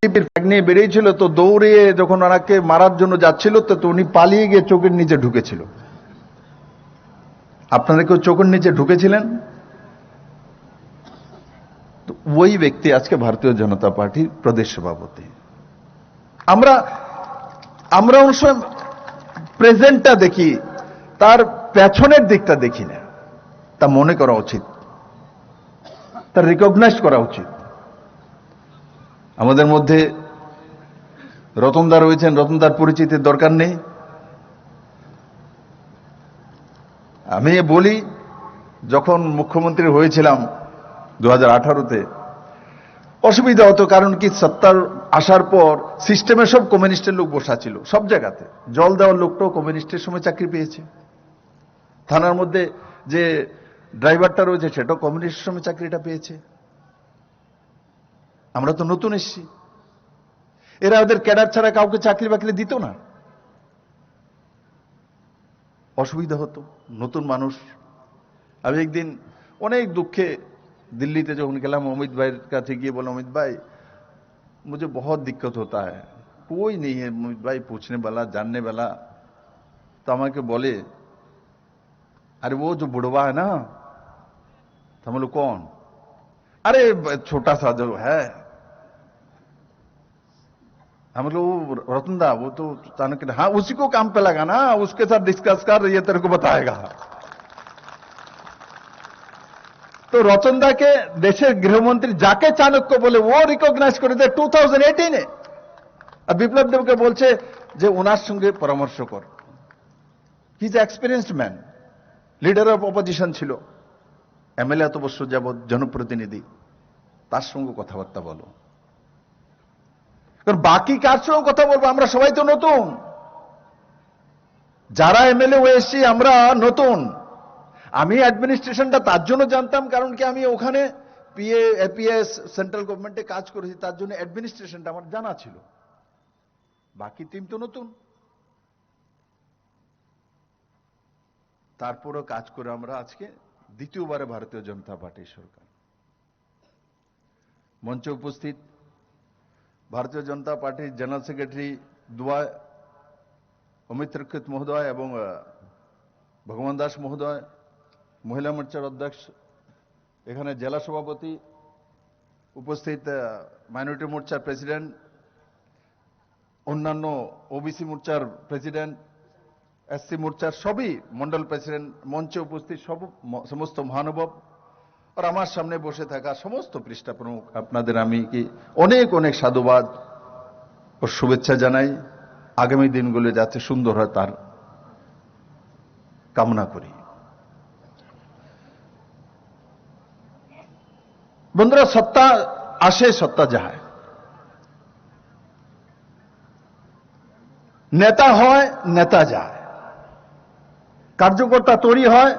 নিয়ে বেরিয়েছিল, তো দৌড়ে যখন ওনাকে মারার জন্য যাচ্ছিল তো উনি পালিয়ে গিয়ে চোখের নিচে ঢুকেছিল। আপনারা কেউ চোখের নিচে ঢুকেছিলেন? তো ওই ব্যক্তি আজকে ভারতীয় জনতা পার্টির প্রদেশ সভাপতি। আমরা আমরা অনেক সময় প্রেজেন্টটা দেখি, তার পেছনের দিকটা দেখি না। তা মনে করা উচিত, তা রিকগনাইজ করা উচিত। আমাদের মধ্যে রতনদা রয়েছেন, রতনদার পরিচিতির দরকার নেই। আমি বলি, যখন মুখ্যমন্ত্রী হয়েছিলাম 2018-তে, অসুবিধা হতো। কারণ কি, সত্তার আসার পর সিস্টেমে সব কমিউনিস্টের লোক বসা ছিল সব জায়গাতে। জল দেওয়ার লোকটাও কমিউনিস্টের সময় চাকরি পেয়েছে, থানার মধ্যে যে ড্রাইভারটা রয়েছে সেটাও কমিউনিস্টের সময় চাকরিটা পেয়েছে। আমরা তো নতুন এসেছি, এরা ওদের ক্যাডার ছাড়া কাউকে চাকরি বাকরি দিত না। অসুবিধা হতো, নতুন মানুষ। আমি একদিন অনেক দুঃখে দিল্লিতে যখন গেলাম, অমিত ভাইয়ের কাছে গিয়ে বললাম, अमित भाई मुझे बहुत दिक्कत होता है, कोई नहीं है अमित भाई पूछने वाला, जानने वाला। तो আমাকে বলে, अरे वो जो बुढ़वा है ना। तो हम लोग कौन? अरे छोटा सा जो है। हम लोग रतनदा, वो तो चाणक्य, हाँ उसी को काम पे लगा ना, उसके साथ डिस्कस कर, ये तेरे को बताएगा। तो রতনদাকে দেশের গৃহমন্ত্রী যাকে চাণক্য বলে ও রিকগনাইজ করে দেয় 2018-এ। আর বিপ্লব দেবকে বলছে যে ওনার সঙ্গে পরামর্শ কর। He is experienced man, leader of opposition ছিল, এমএলএ এত বছর যাবৎ, জনপ্রতিনিধি, তার সঙ্গে কথাবার্তা বলো। কারণ বাকি কার সঙ্গে কথা বলবো? আমরা সবাই তো নতুন, যারা এমএলএ হয়ে এসেছি আমরা নতুন। আমি অ্যাডমিনিস্ট্রেশনটা তার জন্য জানতাম, কারণ কি আমি ওখানে পিএ এপিএস সেন্ট্রাল গভর্নমেন্টে কাজ করেছি, তার জন্য অ্যাডমিনিস্ট্রেশনটা আমার জানা ছিল। বাকি টিম তো নতুন। তারপরও কাজ করে আমরা আজকে দ্বিতীয়বারে ভারতীয় জনতা পার্টির সরকার। মঞ্চে উপস্থিত ভারতীয় জনতা পার্টির জেনারেল সেক্রেটারি দুয়ায় অমিত রক্ষিত মহোদয় এবং ভগবান দাস মহোদয়, মহিলা মোর্চার অধ্যক্ষ, এখানে জেলা সভাপতি উপস্থিত, মাইনরিটি মোর্চার প্রেসিডেন্ট, অন্যান্য ওবিসি মোর্চার প্রেসিডেন্ট, এসসি মোর্চার সবই মন্ডল প্রেসিডেন্ট, মঞ্চে উপস্থিত সমস্ত মহানুভব, আর আমার সামনে বসে থাকা সমস্ত পৃষ্ঠা প্রমুখ, আপনাদের আমি কি অনেক অনেক সাধুবাদ ও শুভেচ্ছা জানাই। আগামী দিনগুলো যাতে সুন্দর হয় তার কামনা করি। বন্ধুরা, সত্তা আসে, সত্তা যায়, নেতা হয়, নেতা যায়, কার্যকর্তা তৈরি হয়।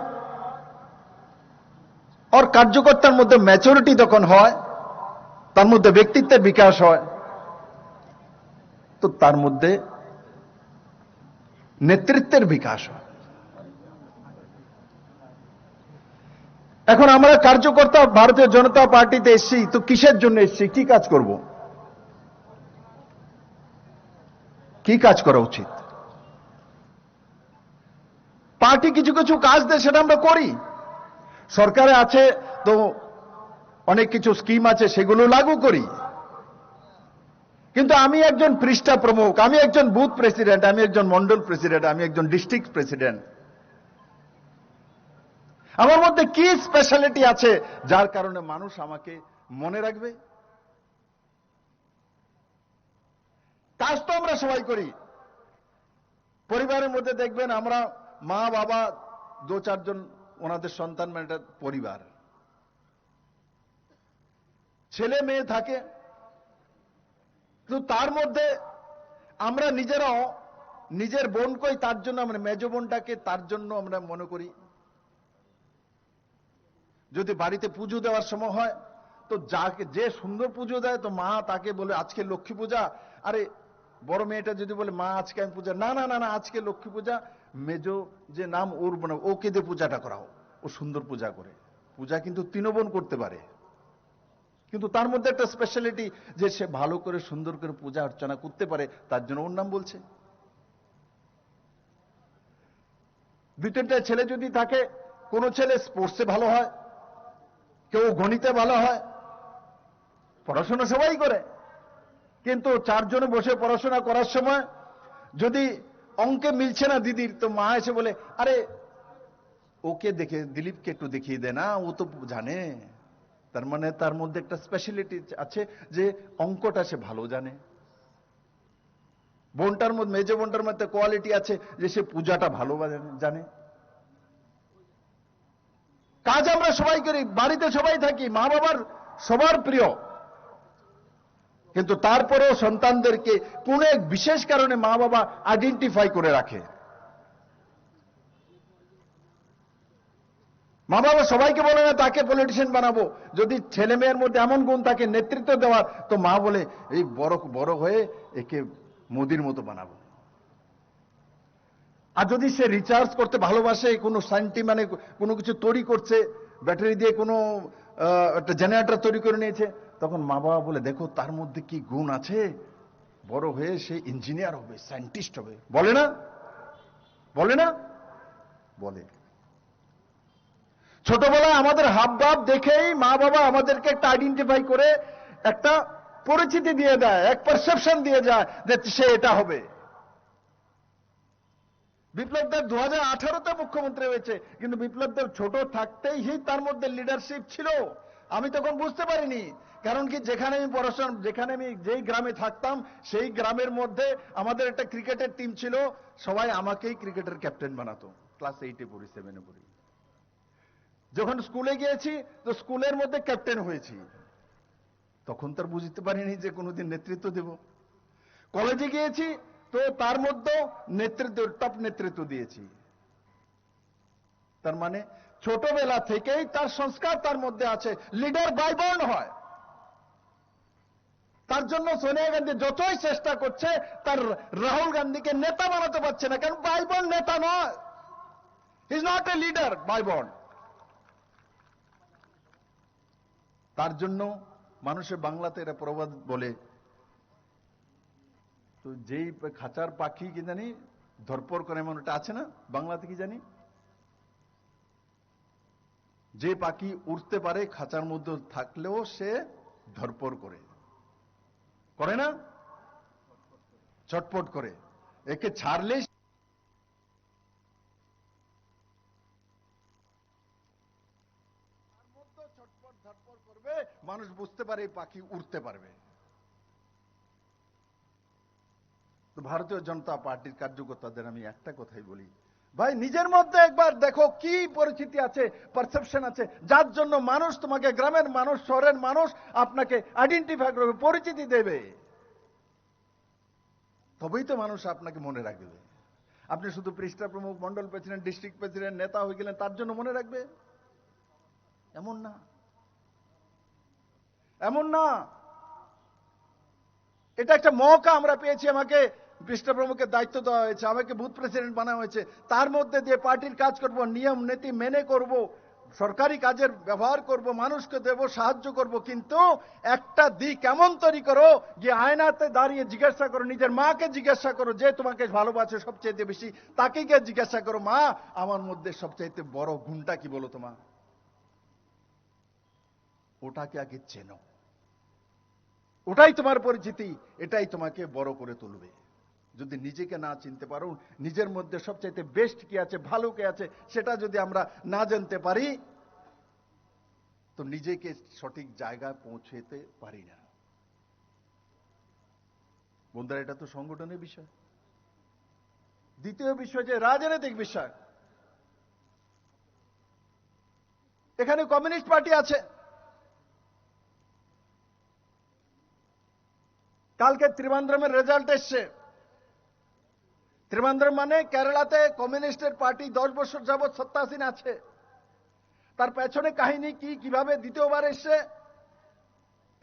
আর কার্যকর্তার মধ্যে ম্যাচুরিটি যখন হয়, তার মধ্যে ব্যক্তিত্বের বিকাশ হয়, তো তার মধ্যে নেতৃত্বের বিকাশ হয়। এখন আমরা কার্যকর্তা ভারতীয় জনতা পার্টিতে এসেছি, তো কিসের জন্য এসেছি, কি কাজ করব, কি কাজ করা উচিত? পার্টি কিছু কিছু কাজ দেয়, সেটা আমরা করি। সরকারে আছে তো অনেক কিছু স্কিম আছে, সেগুলো লাগু করি। কিন্তু আমি একজন পৃষ্ঠা প্রমুখ, আমি একজন বুথ প্রেসিডেন্ট, আমি একজন মন্ডল প্রেসিডেন্ট, আমি একজন ডিস্ট্রিক্ট প্রেসিডেন্ট। আমার মধ্যে কি স্পেশালিটি আছে যার কারণে মানুষ আমাকে মনে রাখবে? কাজ তো আমরা সবাই করি। পরিবারের মধ্যে দেখবেন আমরা মা বাবা, 2-4 জন, ওনাদের সন্তান, মানে একটা পরিবার, ছেলে মেয়ে থাকে। তো তার মধ্যে আমরা নিজেরাও নিজের বোনকেই তার জন্য, আমরা মেজ বোনটাকে তার জন্য আমরা মনে করি। যদি বাড়িতে পুজো দেওয়ার সময় হয়, তো যাকে যে সুন্দর পুজো দেয়, তো মা তাকে বলে আজকে লক্ষ্মী পূজা। আরে বড় মেয়েটা যদি বলে মা আজকে আমি পূজা, না না না না, আজকে লক্ষ্মী পূজা, মেজো যে নাম ওর, মানে ওকে দিয়ে পূজাটা করাও, ও সুন্দর পূজা করে। পূজা কিন্তু 3 বোন করতে পারে। কিন্তু তার মধ্যে একটা স্পেশালিটি যে সে ভালো করে সুন্দর করে পূজা অর্চনা করতে পারে, তার জন্য ওর নাম বলছে। দুই তিনটা ছেলে যদি থাকে, কোনো ছেলে স্পোর্টসে ভালো হয়, কেউ গণিতে ভালো হয়, পড়াশোনা সবাই করে, কিন্তু চারজনে বসে পড়াশোনা করার সময় যদি অঙ্কে মিলছে না দিদির, তো মা এসে বলে, আরে ওকে দেখে, দিলীপকে একটু দেখিয়ে দে না, ও তো জানে। তার মানে তার মধ্যে একটা স্পেশালিটি আছে যে অঙ্কটা সে ভালো জানে। বোনটার মধ্যে, মেজো বোনটার মধ্যে কোয়ালিটি আছে যে সে পূজাটা ভালো জানে। কাজ আমরা সবাই করি, বাড়িতে সবাই থাকি, মা বাবার সবার প্রিয়, কিন্তু তারপরেও সন্তানদেরকে কোন এক বিশেষ কারণে মা বাবা আইডেন্টিফাই করে রাখে। মা বাবা সবাইকে বলে না তাকে পলিটিশিয়ান বানাবো, যদি ছেলে মেয়ের মধ্যে এমন গুণ তাকে নেতৃত্ব দেওয়ার, তো মা বলে এই বড় হয়ে একে মোদির মতো বানাবো। আর যদি সে রিচার্জ করতে ভালোবাসে, কোনো মানে কোনো কিছু তৈরি করছে, ব্যাটারি দিয়ে কোনো একটা জেনারেটর তৈরি করে নিয়েছে, তখন মা বাবা বলে দেখো তার মধ্যে কি গুণ আছে, বড় হয়ে সে ইঞ্জিনিয়ার হবে, সায়েন্টিস্ট হবে। বলে না? বলে না? বলে। ছোটবেলায় আমাদের হাবভাব দেখেই মা বাবা আমাদেরকে একটা আইডেন্টিফাই করে একটা পরিচিতি দিয়ে দেয়, এক পারসেপশন দিয়ে যায় যে সে এটা হবে। বিপ্লব দেব 2018-তে মুখ্যমন্ত্রী হয়েছে, কিন্তু বিপ্লব দেব ছোট থাকতেই তার মধ্যে লিডারশিপ ছিল। আমি তখন বুঝতে পারিনি, কারণ কি যেখানে আমি পড়াশোনা, যেখানে আমি যেই গ্রামে থাকতাম, সেই গ্রামের মধ্যে আমাদের একটা ক্রিকেটের টিম ছিল, সবাই আমাকেই ক্রিকেটের ক্যাপ্টেন বানাতো। ক্লাস 8-এ পড়ি, 7-এ পড়ি। যখন স্কুলে গিয়েছি, তো স্কুলের মধ্যে ক্যাপ্টেন হয়েছি। তখন তার বুঝতে পারিনি যে কোনোদিন নেতৃত্ব দেব। কলেজে গিয়েছি, তো তার মধ্যে নেতৃত্ব, টপ নেতৃত্ব দিয়েছি। তার মানে ছোটবেলা থেকেই তার সংস্কার তার মধ্যে আছে। লিডার বাই বর্ন হয়। তার জন্য সোনিয়া গান্ধী যতই চেষ্টা করছে, তার রাহুল গান্ধীকে নেতা বানাতে পারছে না, কারণ বাই বর্ন নেতা নয়। He is not a leader by born. তার জন্য মানুষের বাংলাতে এরা প্রবাদ বলে, তো যেই খাঁচার পাখি কি জানি ধরপর করে, এমন ওটা আছে না বাংলাতে, কি জানি, যে পাখি উড়তে পারে খাঁচার মধ্যে থাকলেও সে ধরপর করে, করে না? ছটপট করে। একে ছাড়লে ছটপট ধরপর করবে, মানুষ বুঝতে পারে এই পাখি উড়তে পারবে। তো ভারতীয় জনতা পার্টির কার্যকর্তাদের আমি একটা কথাই বলি, ভাই নিজের মধ্যে একবার দেখো কি পরিস্থিতি আছে, পারসেপশন আছে, যার জন্য মানুষ তোমাকে, গ্রামের মানুষ, শহরের মানুষ আপনাকে আইডেন্টিফাই করবে, পরিচিতি দেবে। তবেই তো মানুষ আপনাকে মনে রাখবে। আপনি শুধু পৃষ্ঠা প্রমুখ, মন্ডল প্রেসিডেন্ট, ডিস্ট্রিক্ট প্রেসিডেন্ট, নেতা হয়ে গেলেন, তার জন্য মনে রাখবে? এমন না, এমন না। এটা একটা মৌকা আমরা পেয়েছি, আমাকে পৃষ্ঠা প্রমুখের দায়িত্ব দেওয়া হয়েছে, আমাকে বুথ প্রেসিডেন্ট বানানো হয়েছে, তার মধ্যে দিয়ে পার্টির কাজ করব, নিয়ম নীতি মেনে করব, সরকারি কাজের ব্যবহার করব, মানুষকে দেব, সাহায্য করব। কিন্তু একটা দিক এমন তৈরি করো যে আয়নাতে দাঁড়িয়ে জিজ্ঞাসা করো, নিজের মাকে জিজ্ঞাসা করো যে তোমাকে ভালোবাসে সবচেয়ে বেশি, তাকে গিয়ে জিজ্ঞাসা করো, মা আমার মধ্যে সবচাইতে বড় গুণটা কি বলো তোমার? ওটাকে আগে চেনো, ওটাই তোমার পরিচিতি, এটাই তোমাকে বড় করে তুলবে। যদি নিজেকে না চিনতে পারো, নিজের মধ্যে সবচাইতে বেস্ট কি আছে, ভালো কি আছে, সেটা যদি আমরা না জানতে পারি, তো নিজেকে সঠিক জায়গায় পৌঁছতে পারি না। বন্ধুরা, এটা তো সংগঠনের বিষয়। দ্বিতীয় বিষয় যে রাজনৈতিক বিষয়। এখানে কমিউনিস্ট পার্টি আছে। কালকে ত্রিবান্দ্রমের রেজাল্ট এসছে। ত্রিবান্দ্রম মানে কেরালাতে কমিউনিস্টের পার্টি 10 বছর যাবৎ সত্তাসীন আছে। তার পেছনে কাহিনী কি, কিভাবে দ্বিতীয়বার এসছে?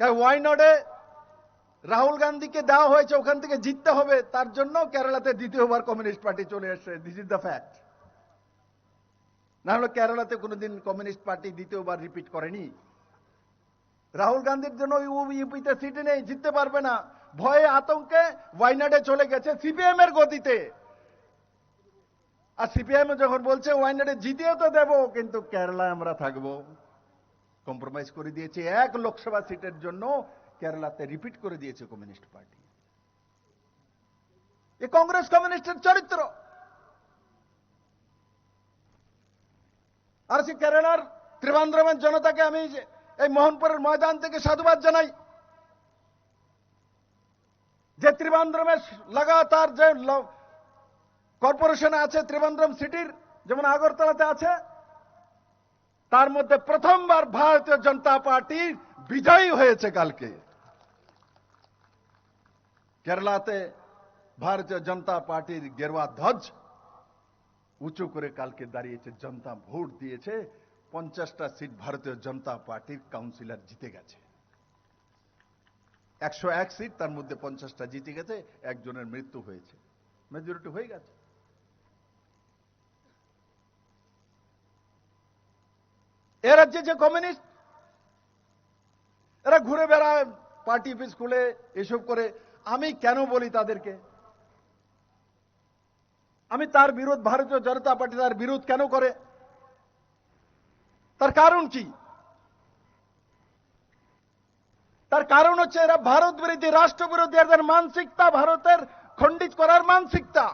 ওয়াইনডে রাহুল গান্ধীকে দেওয়া হয়েছে, ওখান থেকে জিততে হবে, তার জন্য কেরালাতে দ্বিতীয়বার কমিউনিস্ট পার্টি চলে আসছে। This is the fact. না হলে কেরালাতে কোনোদিন কমিউনিস্ট পার্টি দ্বিতীয়বার রিপিট করেনি। রাহুল গান্ধীর জন্য ইউপিতে সিটে নেই, জিততে পারবে না, ভয়ে আতঙ্কে ওয়াইনাডে চলে গেছে সিপিএম এর গতিতে। আর সিপিএম যখন বলছে ওয়াইনাডে জিতেও তো দেব, কিন্তু কেরালায় আমরা থাকবো, কম্প্রোমাইজ করে দিয়েছে। 1 লোকসভা সিটের জন্য কেরালাতে রিপিট করে দিয়েছে কমিউনিস্ট পার্টি। এ কংগ্রেস কমিউনিস্টের চরিত্র। আর সে কেরালার ত্রিবান্দ্রমের জনতাকে আমি এই মোহনপুরের ময়দান থেকে সাধুবাদ জানাই, যে ত্রিবান্দ্রমে লাগাতার যে কর্পোরেশনে আছে, ত্রিবান্দ্রম সিটির যেমন আগরতলাতে আছে, তার মধ্যে প্রথমবার ভারতীয় জনতা পার্টি বিজয়ী হয়েছে কালকে। কেরালাতে ভারতীয় জনতা পার্টির গেরুয়া ধ্বজ উঁচু করে কালকে দাঁড়িয়েছে, জনতা ভোট দিয়েছে, 50টা সিট ভারতীয় জনতা পার্টির কাউন্সিলর জিতে গেছে। 101 সিট, তার মধ্যে 50টা জিতে গেছে, একজনের মৃত্যু হয়েছে, মেজরিটি হয়ে গেছে। এ রাজ্যে যে কমিউনিস্ট, এরা ঘুরে বেড়ায় পার্টি অফিস খুলে এসব করে। আমি কেন বলি তাদেরকে, আমি তার বিরোধ, ভারতীয় জনতা পার্টি তার বিরোধ কেন করে, তার কারণ কি? তার কারণ হচ্ছে এরা ভারত বিরোধী, রাষ্ট্র বিরোধী, এদের মানসিকতা ভারতের খণ্ডিত করার মানসিকতা।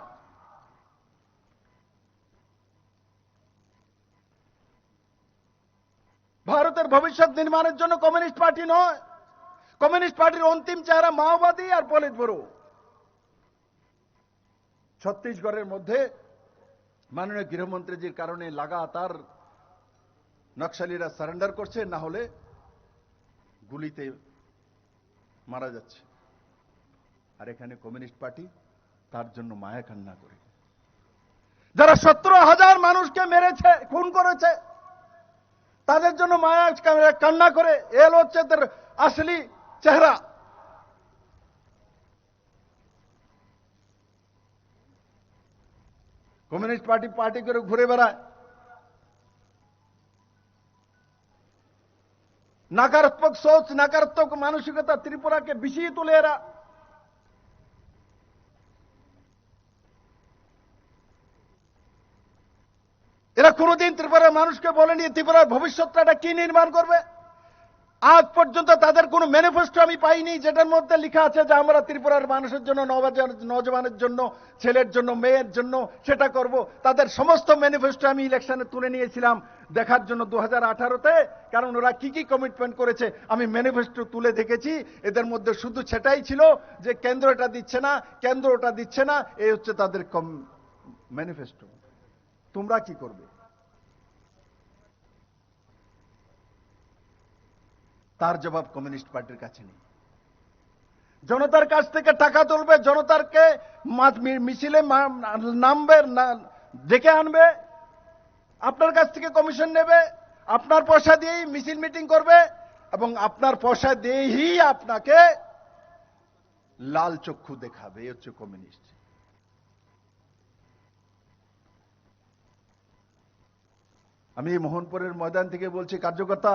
ভারতের ভবিষ্যৎ নির্মাণের জন্য কমিউনিস্ট পার্টি নয়, কমিউনিস্ট পার্টির অন্তিম চেহারা মাওবাদী আর পলিট ব্যুরো। ছত্তিশগড়ের মধ্যে মাননীয় গৃহমন্ত্রীজির কারণে লাগাতার নকশালীরা সারেন্ডার করছে, না হলে গুলিতে মারা যাচ্ছে। আর এখানে কমিউনিস্ট পার্টি তার জন্য মায়া কান্না করে, যারা 17,000 মানুষকে মেরেছে, খুন করেছে, তাদের জন্য মায়া কান্না করে। এল হচ্ছে তার আসলি চেহারা। কমিউনিস্ট পার্টি পার্টি করে ঘুরে বেড়ায়, নাকারাত্মক সোচ, নাকারাত্মক মানসিকতা ত্রিপুরাকে বিষিয়ে তুলে এরা। এরা কোনোদিন ত্রিপুরার মানুষকে বলেনি ত্রিপুরার ভবিষ্যৎটা কি নির্মাণ করবে। আজ পর্যন্ত তাদের কোনো ম্যানিফেস্টো আমি পাইনি যেটার মধ্যে লেখা আছে যে আমরা ত্রিপুরার মানুষের জন্য, নওজওয়ানের জন্য, ছেলের জন্য, মেয়ের জন্য সেটা করব। তাদের সমস্ত ম্যানিফেস্টো আমি ইলেকশনে তুলে নিয়েছিলাম দেখার জন্য 2018-তে, কারণ ওরা কি কি কমিটমেন্ট করেছে আমি ম্যানিফেস্টো তুলে দেখেছি। এদের মধ্যে শুধু সেটাই ছিল যে কেন্দ্র এটা দিচ্ছে না, কেন্দ্র ওটা দিচ্ছে না, এই হচ্ছে তাদের ম্যানিফেস্টো। তোমরা কি করবে? তার জবাব কমিউনিস্ট পার্টির কাছে নেই। জনতার কাছ থেকে টাকা তুলবে, জনতারকে মিছিলে নামবে, ডেকে আনবে, আপনার কাছ থেকে কমিশন নেবে, আপনার পয়সা দিয়েই মিছিল মিটিং করবে, এবং আপনার পয়সা দিয়েই আপনাকে লাল চক্ষু দেখাবে। এই হচ্ছে কমিউনিস্ট। আমি মোহনপুরের ময়দান থেকে বলছি, কার্যকর্তা,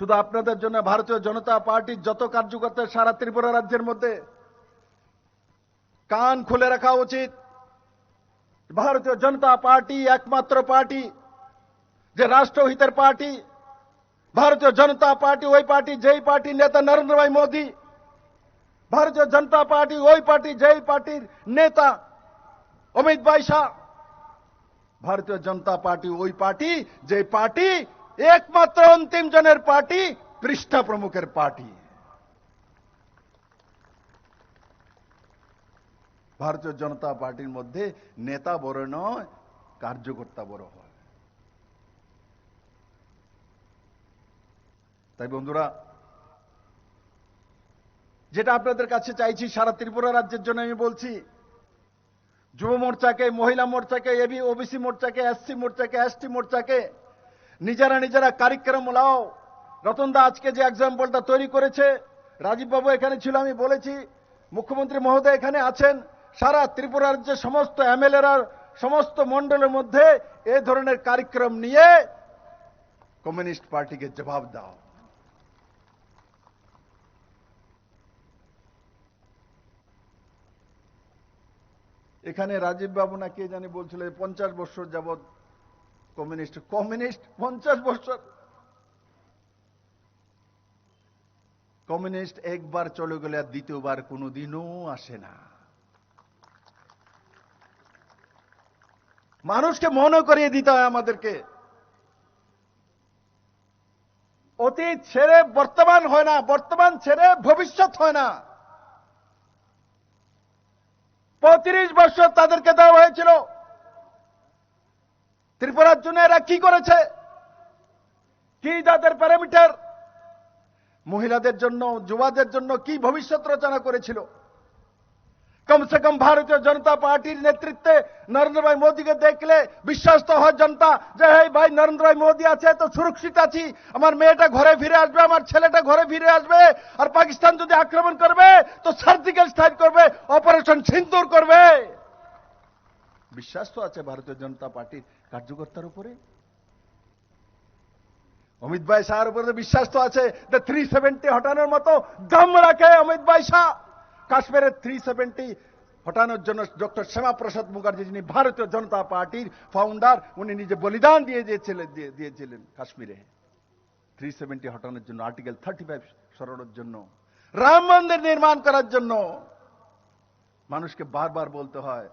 শুধু আপনাদের জন্য ভারতীয় জনতা পার্টির যত কার্যকর্তা সারা ত্রিপুরা রাজ্যের মধ্যে কান খুলে রাখা উচিত। ভারতীয় জনতা পার্টি একমাত্র পার্টি যে রাষ্ট্রহিতের পার্টি। ভারতীয় জনতা পার্টি ওই পার্টি যেই পার্টির নেতা নরেন্দ্র ভাই মোদী। ভারতীয় জনতা পার্টি ওই পার্টি যেই পার্টির নেতা অমিত ভাই শাহ। ভারতীয় জনতা পার্টি ওই পার্টি যে পার্টি একমাত্র অন্তিম জনের পার্টি, পৃষ্ঠা প্রমুখের পার্টি। ভারতীয় জনতা পার্টির মধ্যে নেতা বড় নয়, কার্যকর্তা বড় হয়। তাই বন্ধুরা, যেটা আপনাদের কাছে চাইছি সারা ত্রিপুরা রাজ্যের জন্য আমি বলছি, যুব মোর্চাকে, মহিলা মোর্চাকে, এবি ওবিসি মোর্চাকে, এসসি মোর্চাকে, এসটি মোর্চাকে নিজেরা কার্যক্রম লাও। রতনদা আজকে যে এক্সাম্পলটা তৈরি করেছে, রাজীব বাবু এখানে ছিল, আমি বলেছি, মুখ্যমন্ত্রী মহোদয় এখানে আছেন, সারা ত্রিপুরা রাজ্যের সমস্ত এমএলএরা সমস্ত মন্ডলের মধ্যে এই ধরনের কার্যক্রম নিয়ে কমিউনিস্ট পার্টিকে জবাব দাও। এখানে রাজীব বাবু না কে জানি বলছিল 50 বছর যাবৎ কমিউনিস্ট 50 বছর কমিউনিস্ট একবার চলে গেলে আর দ্বিতীয়বার কোনোদিনও আসে না। মানুষকে মনে করিয়ে দিতে হয় আমাদেরকে, অতীত ছেড়ে বর্তমান হয় না, বর্তমান ছেড়ে ভবিষ্যৎ হয় না। 35 বছর তাদেরকে দেওয়া হয়েছিল, ত্রিপুরার জন্য এরা কি করেছে, কি তাদের প্যারামিটার, মহিলাদের জন্য যুবাদের জন্য কি ভবিষ্যৎ রচনা করেছিল। কমসে কম ভারতীয় জনতা পার্টির নেতৃত্বে নরেন্দ্র ভাই মোদীকে দেখলে বিশ্বাস তো হয় জনতা যে এই ভাই নরেন্দ্র ভাই মোদী আছে তো সুরক্ষিত আছি, আমার মেয়েটা ঘরে ফিরে আসবে, আমার ছেলেটা ঘরে ফিরে আসবে। আর পাকিস্তান যদি আক্রমণ করবে তো সার্জিক্যাল স্ট্রাইক করবে, অপারেশন সিন্দুর করবে। বিশ্বাস তো আছে ভারতীয় জনতা পার্টির কার্যকর্তার উপরে, অমিত ভাই শাহর উপরে বিশ্বাস তো আছে। 370 হটানোর মতো দম রাখে অমিত ভাই শাহ। কাশ্মীরের 370 হটানোর জন্য ডক্টর শ্যামাপ্রসাদ মুখার্জি, যিনি ভারতীয় জনতা পার্টির ফাউন্ডার, উনি নিজে বলিদান দিয়েছিলেন কাশ্মীরে 370 হটানোর জন্য, আর্টিকেল 35 সরানোর জন্য, রাম মন্দির নির্মাণ করার জন্য। মানুষকে বারবার বলতে হয়,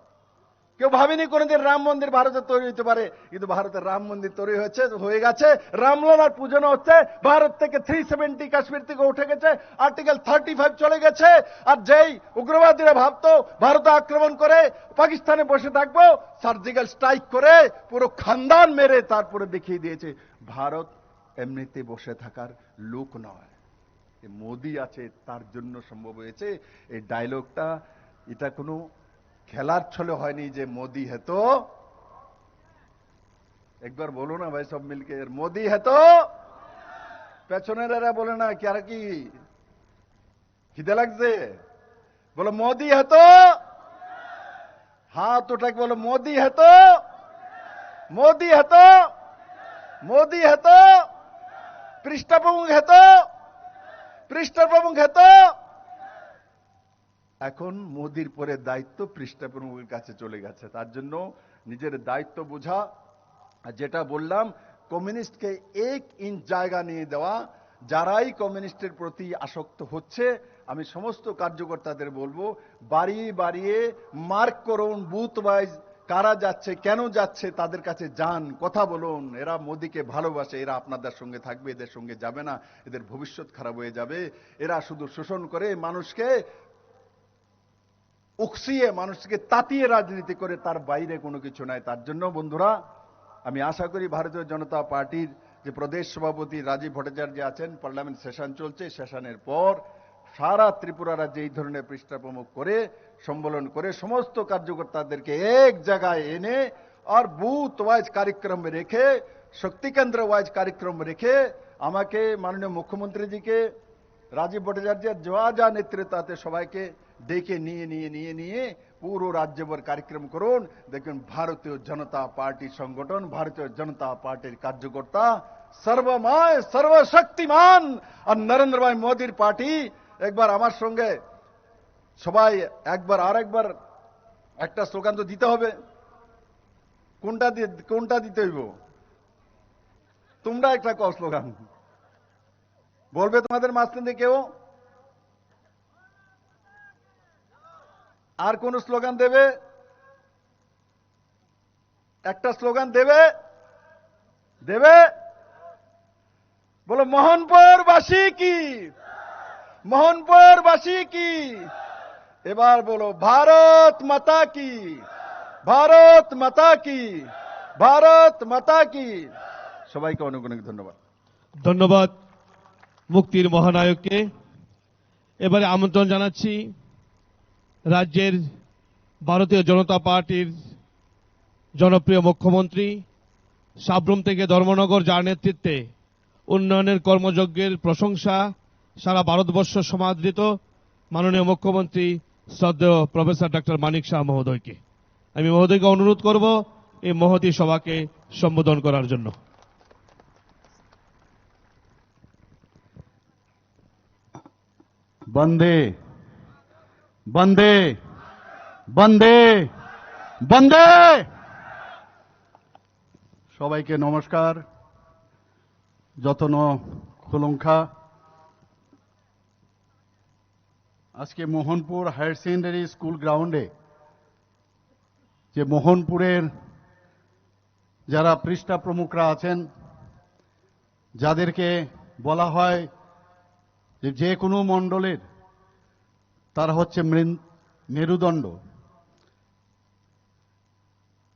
কেউ ভাবেনি কোনদিন রাম মন্দির ভারতে তৈরি হতে পারে, কিন্তু ভারতের রাম মন্দির তৈরি হয়ে গেছে, রামলালার পূজন হচ্ছে। ভারত থেকে 370 কাশ্মীর থেকে উঠে গেছে, আর্টিকেল 35 চলে গেছে। আর যেই উগ্রবাদীরা ভাবতো ভারতে আক্রমণ করে পাকিস্তানে বসে থাকবো, সার্জিক্যাল স্ট্রাইক করে পুরো খানদান মেরে তারপরে দেখিয়ে দিয়েছে ভারত এমনিতে বসে থাকার লোক নয়, মোদী আছে তার জন্য সম্ভব হয়েছে। এই ডায়লগটা এটা কোনো খেলার ছলে হয়নি যে মোদী है तो, একবার বলো না ভাই সব মিলকে, মোদী है तो। পেছনের এরা বলে না কি আর কি খিদে লাগছে, বলো মোদী है तो, হাত উঠাক বলো মোদী है तो, মোদী है तो, মোদী है तो, পৃষ্ঠপ্রমুখ है तो, পৃষ্ঠপ্রমুখ है तो। এখন মোদির পরে দায়িত্ব পৃষ্ঠপ্রমুখের কাছে চলে গেছে, তার জন্য নিজের দায়িত্ব বোঝা। আর যেটা বললাম, কমিউনিস্টকে 1 ইঞ্চ জায়গা নিয়ে দেওয়া। যারাই কমিউনিস্টের প্রতি আসক্ত হচ্ছে, আমি সমস্ত কার্যকর্তাদের বলবো, বাড়িয়ে বাড়িয়ে মার্ক করুন, বুথ ওয়াইজ কারা যাচ্ছে, কেন যাচ্ছে, তাদের কাছে যান, কথা বলুন। এরা মোদিকে ভালোবাসে, এরা আপনাদের সঙ্গে থাকবে, এদের সঙ্গে যাবে না, এদের ভবিষ্যৎ খারাপ হয়ে যাবে। এরা শুধু শোষণ করে মানুষকে উকসিয়ে, মানুষকে তাতিয়ে রাজনীতি করে, তার বাইরে কোনো কিছু নাই। তার জন্য বন্ধুরা, আমি আশা করি ভারতীয় জনতা পার্টির যে প্রদেশ সভাপতি রাজীব ভট্টাচার্য আছেন, পার্লামেন্ট সেশন চলছে, সেশনের পর সারা ত্রিপুরা রাজ্যে এই ধরনের পৃষ্ঠাপ্রমুখ করে, সম্মেলন করে সমস্ত কার্যকর্তাদেরকে এক জায়গায় এনে আর বুথ ওয়াইজ কার্যক্রম রেখে, শক্তি কেন্দ্র ওয়াইজ কার্যক্রম রেখে, আমাকে মাননীয় মুখ্যমন্ত্রীজিকে, রাজীব ভট্টাচার্যের যা নেতৃত্বে সবাইকে ডেকে নিয়ে পুরো রাজ্যভর কার্যক্রম করুন। দেখুন ভারতীয় জনতা পার্টি সংগঠন, ভারতীয় জনতা পার্টির কার্যকর্তা সর্বময় সর্বশক্তিমান আর নরেন্দ্র ভাই মোদীর পার্টি। একবার আমার সঙ্গে সবাই একবার আর একবার একটা স্লোগান তো দিতে হবে। কোনটা দিতে হইব? তোমরা একটা স্লোগান বলবে তোমাদের মাঝখান থেকে কেউ? আর কোন স্লোগান দেবে? একটা স্লোগান দেবে বলো মোহনপুরবাসী কি, মোহনপুরবাসী কি। এবার বলো ভারত মাতা কি, ভারত মাতা কি, ভারত মাতা কি। সবাইকে অনেক অনেক ধন্যবাদ। ধন্যবাদ মুক্তির মহানায়ককে। এবারে আমন্ত্রণ জানাচ্ছি রাজ্যের ভারতীয় জনতা পার্টির জনপ্রিয় মুখ্যমন্ত্রী, সাব্রুম থেকে ধর্মনগর, যার নেতৃত্বে উন্নয়নের কর্মযজ্ঞের প্রশংসা সারা ভারতবর্ষ সমাদৃত, মাননীয় মুখ্যমন্ত্রী শ্রদ্ধেয় প্রফেসর ডক্টর মানিক শাহ মহোদয়কে। আমি মহোদয়কে অনুরোধ করব এই মহতী সভাকে সম্বোধন করার জন্য। বন্দে বন্দে বন্দে বন্দে। সবাইকে নমস্কার। যতন খুলুঙ্খা। আজকে মোহনপুর হায়ার সেকেন্ডারি স্কুল গ্রাউন্ডে যে মোহনপুরের যারা পৃষ্ঠা প্রমুখরা আছেন, যাদেরকে বলা হয় যে কোনো মণ্ডলের তারা হচ্ছে মেরুদণ্ড,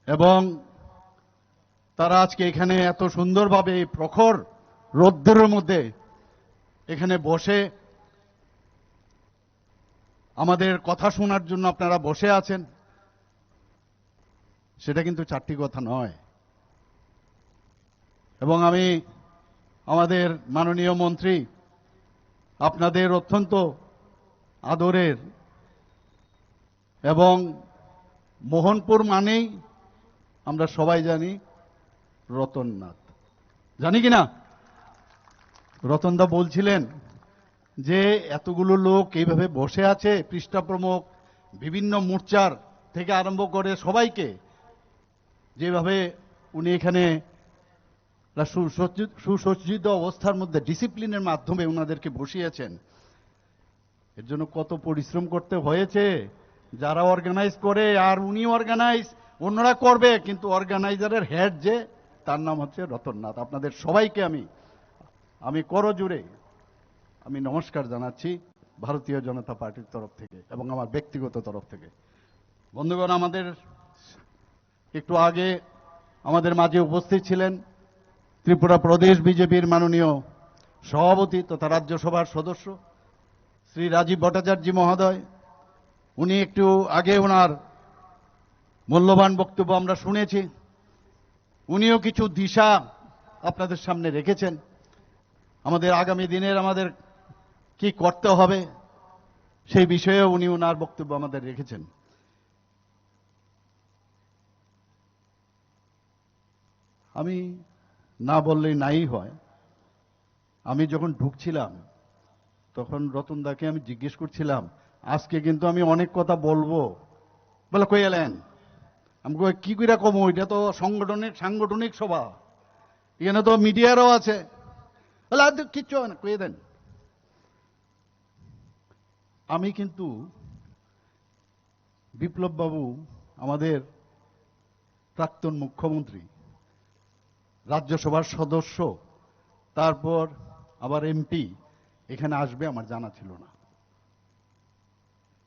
এবং তারা আজকে এখানে এত সুন্দরভাবে প্রখর রৌদ্রের মধ্যে এখানে বসে আমাদের কথা শোনার জন্য আপনারা বসে আছেন, সেটা কিন্তু চারটি কথা নয়। এবং আমি আমাদের মাননীয় মন্ত্রী, আপনাদের অত্যন্ত আদরের, এবং মোহনপুর মানেই আমরা সবাই জানি রতননাথ, জানি কিনা? রতনদা বলছিলেন যে এতগুলো লোক এইভাবে বসে আছে, পৃষ্ঠা প্রমুখ বিভিন্ন মোর্চার থেকে আরম্ভ করে সবাইকে, যেভাবে উনি এখানে সুসজ্জিত অবস্থার মধ্যে ডিসিপ্লিনের মাধ্যমে ওনাদেরকে বসিয়েছেন, এর জন্য কত পরিশ্রম করতে হয়েছে। যারা অর্গানাইজ করে, আর উনি অর্গানাইজ, অন্যরা করবে, কিন্তু অর্গানাইজারের হেড যে, তার নাম হচ্ছে রতননাথ। আপনাদের সবাইকে আমি করজোড়ে আমি নমস্কার জানাচ্ছি ভারতীয় জনতা পার্টির তরফ থেকে এবং আমার ব্যক্তিগত তরফ থেকে। বন্ধুগণ, আমাদের একটু আগে আমাদের মাঝে উপস্থিত ছিলেন ত্রিপুরা প্রদেশ বিজেপির মাননীয় সভাপতি তথা রাজ্যসভার সদস্য শ্রী রাজীব ভট্টাচার্য মহোদয়। উনি একটু আগে ওনার মূল্যবান বক্তব্য আমরা শুনেছি। উনিও কিছু দিশা আপনাদের সামনে রেখেছেন, আমাদের আগামী দিনের আমাদের কি করতে হবে সেই বিষয়ে উনি ওনার বক্তব্য আমাদের রেখেছেন। আমি না বললেই নাই হয়। আমি যখন ঢুকছিলাম তখন রতনদাকে আমি জিজ্ঞেস করছিলাম, আজকে কিন্তু আমি অনেক কথা বলবো। বলে কই এলেন? আমি কি কইরা কম, এটা তো সাংগঠনিক সভা, এখানে তো মিডিয়ারও আছে। বলে আর কিচ্ছু হয় না, কয়ে দেন। আমি কিন্তু বিপ্লব বাবু, আমাদের প্রাক্তন মুখ্যমন্ত্রী, রাজ্যসভার সদস্য, তারপর আবার এমপি এখানে আসবে আমার জানা ছিল না।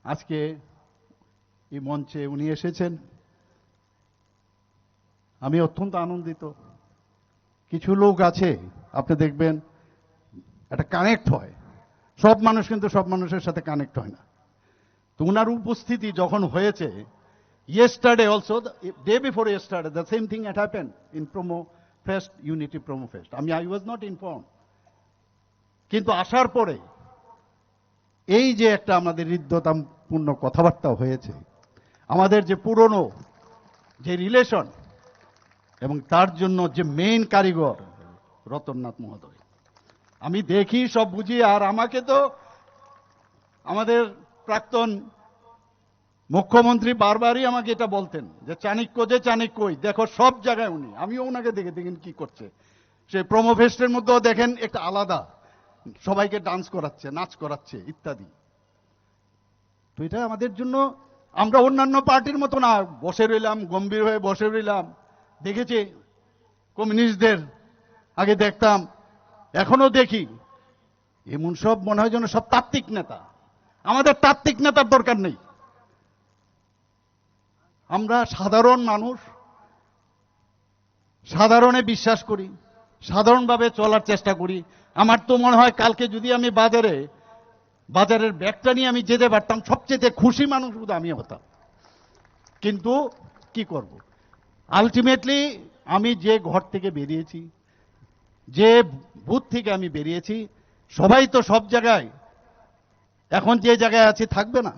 আজকে এই মঞ্চে উনি এসেছেন, আমি অত্যন্ত আনন্দিত। কিছু লোক আছে আপনি দেখবেন একটা কানেক্ট হয়, সব মানুষ কিন্তু সব মানুষের সাথে কানেক্ট হয় না। তো উনার উপস্থিতি যখন হয়েছে, yesterday also, the day before yesterday, the same thing had happened in Promo Fest, Unity Promo Fest. I was not informed. কিন্তু আসার পরে এই যে একটা আমাদের হৃদ্যতাপূর্ণ কথাবার্তা হয়েছে, আমাদের যে পুরনো যে রিলেশন, এবং তার জন্য যে মেইন কারিগর রতননাথ মহোদয়। আমি দেখি, সব বুঝি, আর আমাকে তো আমাদের প্রাক্তন মুখ্যমন্ত্রী বারবারই আমাকে এটা বলতেন যে চাণক্যই দেখো সব জায়গায় উনি। আমিও ওনাকে দেখেন কি করছে, সে প্রোমো ফেস্টের মধ্যেও দেখেন একটা আলাদা, সবাইকে ডান্স করাচ্ছে, নাচ করাচ্ছে ইত্যাদি। তো এটা আমাদের জন্য, আমরা অন্যান্য পার্টির মতো না বসে রইলাম, গম্ভীর হয়ে বসে রইলাম। দেখেছি কমিউনিস্টদের আগে দেখতাম, এখনো দেখি, এমন সব মনে হয় যেন সব তাত্ত্বিক নেতা। আমাদের তাত্ত্বিক নেতার দরকার নেই। আমরা সাধারণ মানুষ, সাধারণে বিশ্বাস করি, সাধারণভাবে চলার চেষ্টা করি। আমার তো মনে হয় কালকে যদি আমি বাজারের ব্যাগটা নিয়ে আমি যেতে পারতাম, সবচেয়ে খুশি মানুষ শুধু আমি হতাম। কিন্তু কি করব, আলটিমেটলি আমি যে ঘর থেকে বেরিয়েছি, যে বুথ থেকে আমি বেরিয়েছি, সবাই তো সব জায়গায় এখন যে জায়গায় আছে থাকবে না।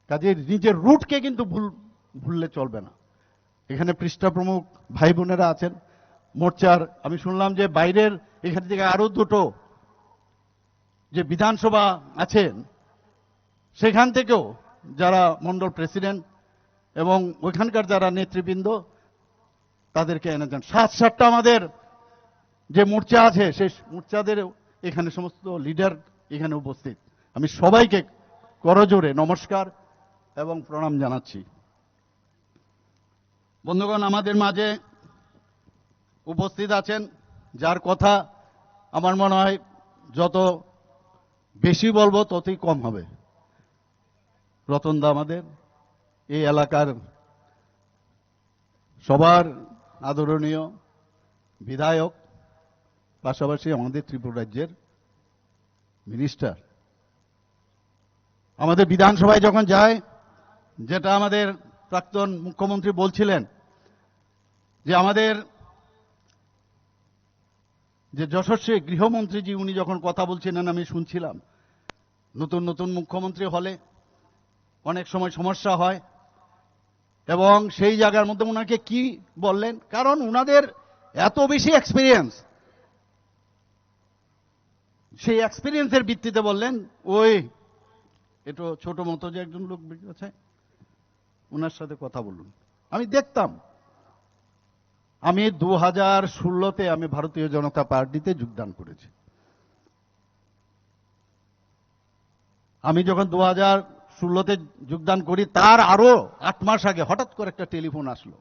কাজে নিজের রুটকে কিন্তু ভুললে চলবে না। এখানে পৃষ্ঠা প্রমুখ ভাই বোনেরা আছেন মোর্চার। আমি শুনলাম যে বাইরের এখান থেকে আরো দুটো যে বিধানসভা আছেন সেখান থেকেও যারা মন্ডল প্রেসিডেন্ট এবং ওইখানকার যারা নেতৃবৃন্দ তাদেরকে এনে যান। 7-7টা আমাদের যে মোর্চা আছে সেই মোর্চাদের এখানে সমস্ত লিডার এখানে উপস্থিত। আমি সবাইকে করজোরে নমস্কার এবং প্রণাম জানাচ্ছি। বন্ধুগণ, আমাদের মাঝে উপস্থিত আছেন যার কথা আমার মনে হয় যত বেশি বলবো ততই কম হবে। রতনদা আমাদের এই এলাকার সবার আদরণীয় বিধায়ক, পাশাপাশি আমাদের ত্রিপুরা রাজ্যের মিনিস্টার। আমাদের বিধানসভায় যখন যায়, যেটা আমাদের প্রাক্তন মুখ্যমন্ত্রী বলছিলেন যে আমাদের যে যশস্বী গৃহমন্ত্রীজি উনি যখন কথা বলছিলেন আমি শুনছিলাম, নতুন নতুন মুখ্যমন্ত্রী হলে অনেক সময় সমস্যা হয়, এবং সেই জায়গার মধ্যে ওনাকে কি বললেন, কারণ উনাদের এত বেশি এক্সপিরিয়েন্স, সেই এক্সপিরিয়েন্সের ভিত্তিতে বললেন ওই একটু ছোট মতো যে একজন লোক আছে ওনার সাথে কথা বলুন। আমি দেখতাম, আমি 2016-তে আমি ভারতীয় জনতা পার্টিতে যোগদান করেছি। আমি যখন 2016-তে যোগদান করি তার আরো 8 মাস আগে হঠাৎ করে একটা টেলিফোন আসলো,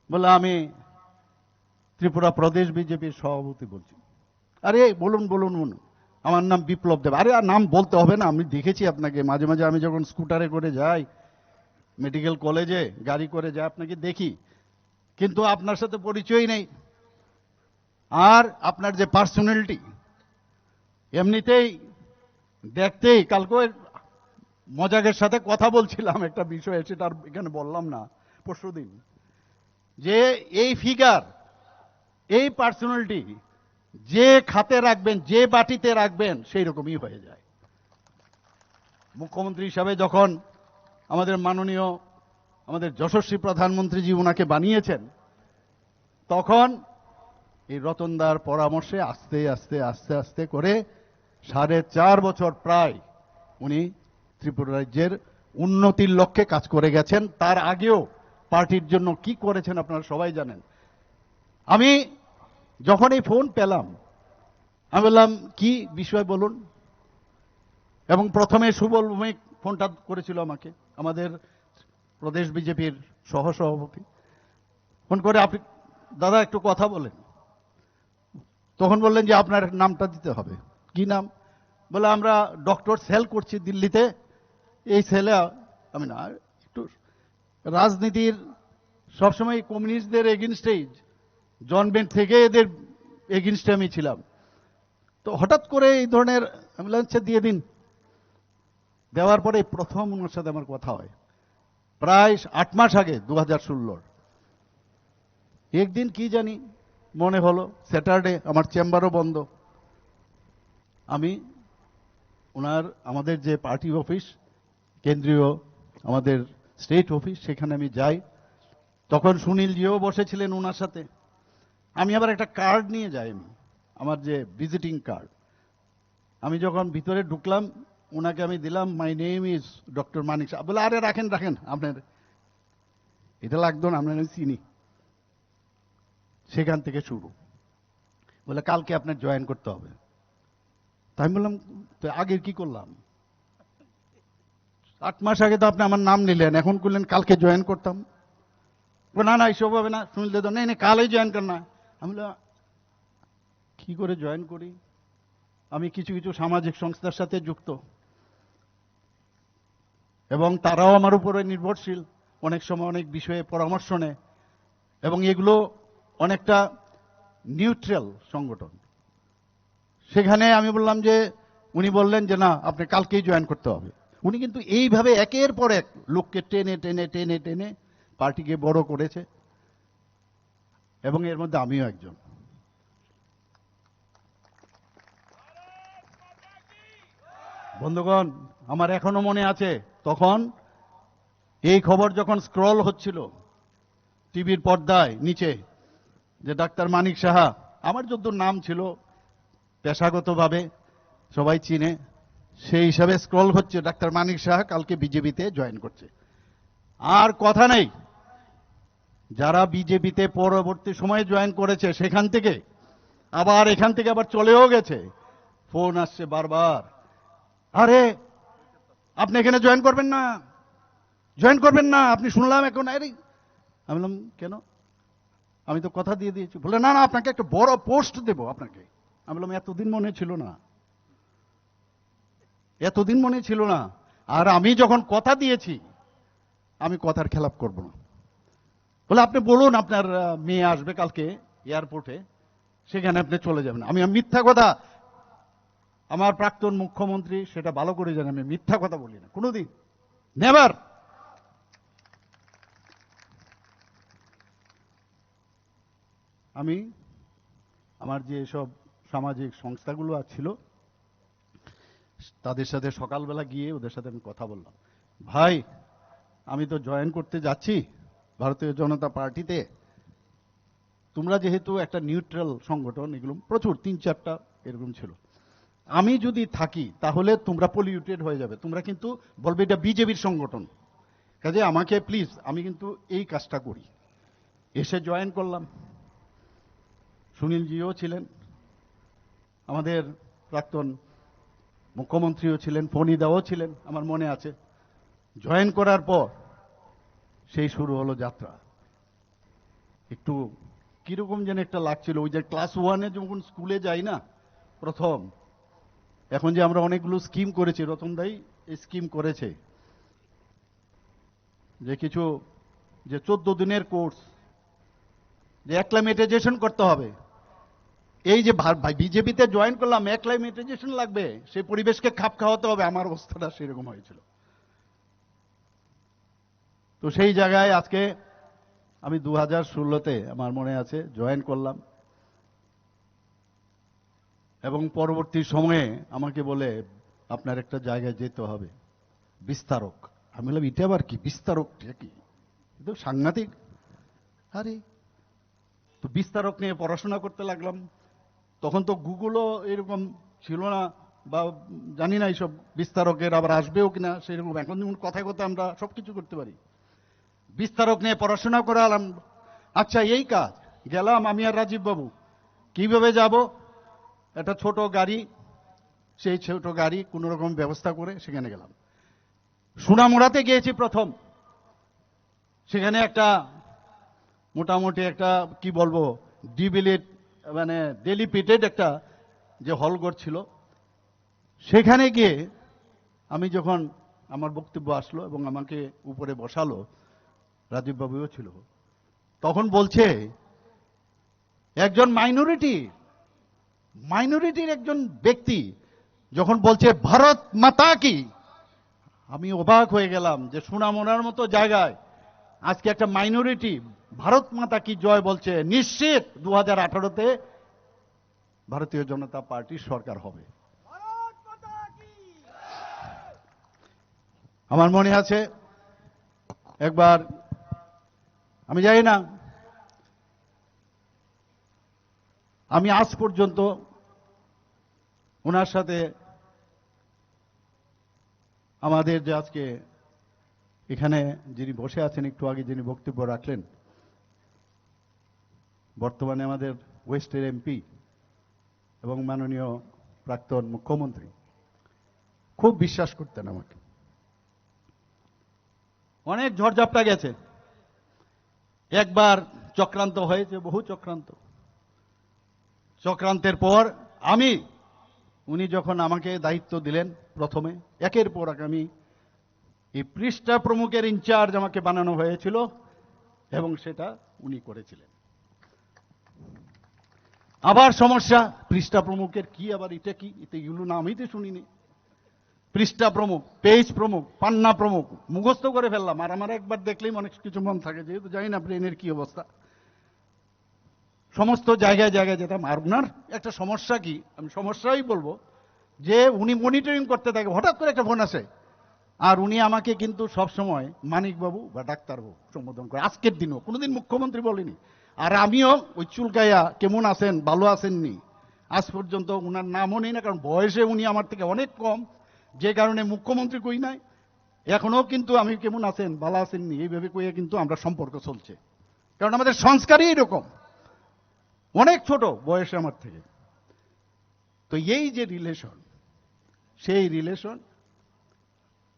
বলে আমি ত্রিপুরা প্রদেশ বিজেপির সভাপতি বলছি। আরে বলুন বলুন বলুন, আমার নাম বিপ্লব দেব। আরে আর নাম বলতে হবে না, আমি দেখেছি আপনাকে মাঝে মাঝে, আমি যখন স্কুটারে করে যাই মেডিকেল কলেজে গাড়ি করে যাই আপনাকে দেখি, কিন্তু আপনার সাথে পরিচয় নেই। আর আপনার যে পার্সোনালিটি এমনিতেই দেখতেই, কালকে মজাকের সাথে কথা বলছিলাম একটা বিষয়ে, সেটা আর এখানে বললাম না, পরশুদিন, যে এই ফিগার, এই পার্সোনালিটি যে খাতে রাখবেন, যে বাটিতে রাখবেন সেই রকমই হয়ে যায়। মুখ্যমন্ত্রী হিসাবে যখন আমাদের মাননীয় আমাদের যশস্বী প্রধানমন্ত্রীজি ওনাকে বানিয়েছেন, তখন এই রতনদার পরামর্শে আস্তে আস্তে আস্তে আস্তে করে 4.5 বছর প্রায় উনি ত্রিপুরা রাজ্যের উন্নতির লক্ষ্যে কাজ করে গেছেন। তার আগেও পার্টির জন্য কি করেছেন আপনারা সবাই জানেন। আমি যখন এই ফোন পেলাম, আমি বললাম কি বিষয় বলুন, এবং প্রথমে সুবল ভৌমিক ফোনটা করেছিল আমাকে, আমাদের প্রদেশ বিজেপির সহসভাপতি। ফোন করে আপনি দাদা একটু কথা বলেন। তখন বললেন যে আপনার নামটা দিতে হবে। কি নাম? বলে আমরা ডক্টর সেল করছি দিল্লিতে, এই সেলে আমি না, একটু রাজনীতির সবসময় কমিউনিস্টদের এগেনস্টেই, জন্মের থেকে এদের এগেনস্টে আমি ছিলাম। তো হঠাৎ করে এই ধরনের অ্যাম্বুলেন্সে দিয়ে দিন। দেওয়ার পরে প্রথম ওনার সাথে আমার কথা হয় প্রায় 8 মাস আগে, 2016। একদিন কি জানি মনে হলো স্যাটারডে, আমার চেম্বারও বন্ধ, আমি ওনার আমাদের যে পার্টি অফিস, কেন্দ্রীয় আমাদের স্টেট অফিস, সেখানে আমি যাই। তখন সুনীলজিও বসেছিলেন ওনার সাথে। আমি আবার একটা কার্ড নিয়ে যাই, আমি আমার যে ভিজিটিং কার্ড। আমি যখন ভিতরে ঢুকলাম ওনাকে আমি দিলাম, মাই নেম ইজ ডক্টর মানিক শাহ। বলে আরে রাখেন রাখেন, আপনার এটা লাগতো না, আপনার আমি চিনি। সেখান থেকে শুরু, বলে কালকে আপনার জয়েন করতে হবে। তাই আমি বললাম তো আগের কি করলাম? 8 মাস আগে তো আপনি আমার নাম নিলেন, এখন করলেন কালকে জয়েন করতাম। না না এসব হবে না, শুনলে তো নেই কালই জয়েন করনা। আমি বললাম কি করে জয়েন করি? আমি কিছু কিছু সামাজিক সংস্থার সাথে যুক্ত, এবং তারাও আমার উপরে নির্ভরশীল, অনেক সময় অনেক বিষয়ে পরামর্শ নেয়, এবং এগুলো অনেকটা নিউট্রাল সংগঠন। সেখানে আমি বললাম যে, উনি বললেন যে না আপনি কালকেই জয়েন করতে হবে। উনি কিন্তু এইভাবে একের পর এক লোককে টেনে টেনে টেনে টেনে পার্টিকে বড় করেছে, এবং এর মধ্যে আমিও একজন। বন্ধুগণ, আমার এখনো মনে আছে তখন এই খবর যখন স্ক্রল হচ্ছিল টিভির পর্দায় নিচে, যে ডাক্তার মানিক সাহা, আমার যত নাম ছিল পেশাগতভাবে সবাই চিনে, সেই হিসাবে স্ক্রল হচ্ছে ডাক্তার মানিক সাহা কালকে বিজেপিতে জয়েন করছে। আর কথা নেই, যারা বিজেপিতে পরবর্তী সময়ে জয়েন করেছে সেখান থেকে আবার এখান থেকে আবার চলেও গেছে, ফোন আসছে বারবার, আরে আপনি এখানে জয়েন করবেন না, জয়েন করবেন না, আপনি শুনলাম এখন। আরে আমি বললাম কেন, আমি তো কথা দিয়ে দিয়েছি। বলে না না, আপনাকে একটা বড় পোস্ট দেব আপনাকে। আমি বললাম এতদিন মনে ছিল না, এতদিন মনে ছিল না। আর আমি যখন কথা দিয়েছি আমি কথার খেলাপ করব না। বলে আপনি বলুন আপনার মেয়ে আসবে কালকে এয়ারপোর্টে, সেখানে আপনি চলে যাবেন। আমি মিথ্যা কথা, আমার প্রাক্তন মুখ্যমন্ত্রী সেটা ভালো করে জানে, আমি মিথ্যা কথা বলি না কোনোদিন, নেভার। আমি আমার যে সব সামাজিক সংস্থাগুলো ছিল তাদের সাথে সকালবেলা গিয়ে ওদের সাথে আমি কথা বললাম, ভাই আমি তো জয়েন করতে যাচ্ছি ভারতীয় জনতা পার্টিতে, তোমরা যেহেতু একটা নিউট্রাল সংগঠন, এগুলো প্রচুর 3-4টা এরকম ছিল, আমি যদি থাকি তাহলে তোমরা পলিউটেড হয়ে যাবে, তোমরা কিন্তু বলবে এটা বিজেপির সংগঠন, কাজে আমাকে প্লিজ, আমি কিন্তু এই কাজটা করি। এসে জয়েন করলাম, সুনীলজিও ছিলেন, আমাদের প্রাক্তন মুখ্যমন্ত্রীও ছিলেন, ফণিদাও ছিলেন, আমার মনে আছে। জয়েন করার পর সেই শুরু হলো যাত্রা। একটু কিরকম যেন একটা লাগছিল, ওই যে ক্লাস 1-এ যখন স্কুলে যাই না প্রথম, এখন যে আমরা অনেকগুলো স্কিম করেছি, রতনদাই এই স্কিম করেছে, যে কিছু যে 14 দিনের কোর্স, যে অ্যাক্লাইমেটাইজেশন করতে হবে। এই যে বিজেপিতে জয়েন করলাম, অ্যাক্লাইমেটাইজেশন লাগবে, সেই পরিবেশকে খাপ খাওয়াতে হবে, আমার অবস্থাটা সেরকম হয়েছিল। তো সেই জায়গায় আজকে আমি 2016-তে আমার মনে আছে জয়েন করলাম, এবং পরবর্তী সময়ে আমাকে বলে আপনার একটা জায়গায় যেতে হবে, বিস্তারক। আমি বললাম এটা আবার কি, বিস্তারক কি, তো সাংঘাতিক। আরে তো বিস্তারক নিয়ে পড়াশোনা করতে লাগলাম। তখন তো গুগলও এরকম ছিল না, বা জানি না এইসব বিস্তারকের আবার আসবেও কিনা সেরকম। এখন যেমন কথায় কথায় আমরা সবকিছু করতে পারি। বিস্তারক নিয়ে পড়াশোনা করালাম। আচ্ছা এই কাজ, গেলাম আমি আর রাজীব বাবু, কিভাবে যাব, একটা ছোট গাড়ি, সেই ছোট গাড়ি কোন রকম ব্যবস্থা করে সেখানে গেলাম। সোনামুড়াতে গিয়েছি প্রথম, সেখানে একটা মোটামুটি একটা কি বলবো ডিবিলিট, মানে ডেলিপিটেড একটা যে হলঘর ছিল, সেখানে গিয়ে আমি যখন আমার বক্তব্য আসলো এবং আমাকে উপরে বসালো, রাজীব বাবুও ছিল, তখন বলছে একজন মাইনরিটির একজন ব্যক্তি যখন বলছে ভারত মাতা কি, আমি অবাক হয়ে গেলাম যে সোনামুড়ার মতো জায়গায় আজকে একটা মাইনরিটি ভারত মাতা কি জয় বলছে। নিশ্চিত 2018-তে ভারতীয় জনতা পার্টির সরকার হবে। আমার মনে আছে একবার, আমি জানি না, আমি আজ পর্যন্ত ওনার সাথে আমাদের যে আজকে এখানে যিনি বসে আছেন, একটু আগে যিনি বক্তব্য রাখলেন, বর্তমানে আমাদের ওয়েস্টের এমপি এবং মাননীয় প্রাক্তন মুখ্যমন্ত্রী, খুব বিশ্বাস করতেন আমাকে। অনেক ঝড়ঝাপটা গেছে, একবার চক্রান্ত হয়েছে, বহু চক্রান্তের পর উনি যখন আমাকে দায়িত্ব দিলেন, প্রথমে একের পর এক আমি এই পৃষ্ঠা প্রমুখের ইনচার্জ আমাকে বানানো হয়েছিল, এবং সেটা উনি করেছিলেন। আবার সমস্যা, পৃষ্ঠা প্রমুখের কি, আবার এটা কি, এগুলো নামই তো শুনিনি। পৃষ্ঠা প্রমুখ, পেজ প্রমুখ, পান্না প্রমুখ মুখস্থ করে ফেললাম, আর আমার একবার দেখলেই অনেক কিছু মন থাকে, যেহেতু জানি না ব্রেনের কি অবস্থা। সমস্ত জায়গায় জায়গায় যেতাম। আর ওনার একটা সমস্যা কি, আমি সমস্যাই বলবো, যে উনি মনিটরিং করতে থাকে, হঠাৎ করে একটা ফোন আসে, আর উনি আমাকে কিন্তু সবসময় মানিকবাবু বা ডাক্তারবাবু সম্বোধন করে, আজকের দিনও কোনোদিন মুখ্যমন্ত্রী বলিনি। আর আমিও ওই চুলকাইয়া কেমন আছেন, ভালো আছেননি, আজ পর্যন্ত ওনার নামও নেই না, কারণ বয়সে উনি আমার থেকে অনেক কম, যে কারণে মুখ্যমন্ত্রী কই নাই, এখনো কিন্তু আমি কেমন আছেন ভালো আছেননি এইভাবে কইয়ে কিন্তু আমরা সম্পর্ক চলছে, কারণ আমাদের সংস্কারই এরকম। অনেক ছোট বয়সে আমার থেকে। তো এই যে রিলেশন, সেই রিলেশন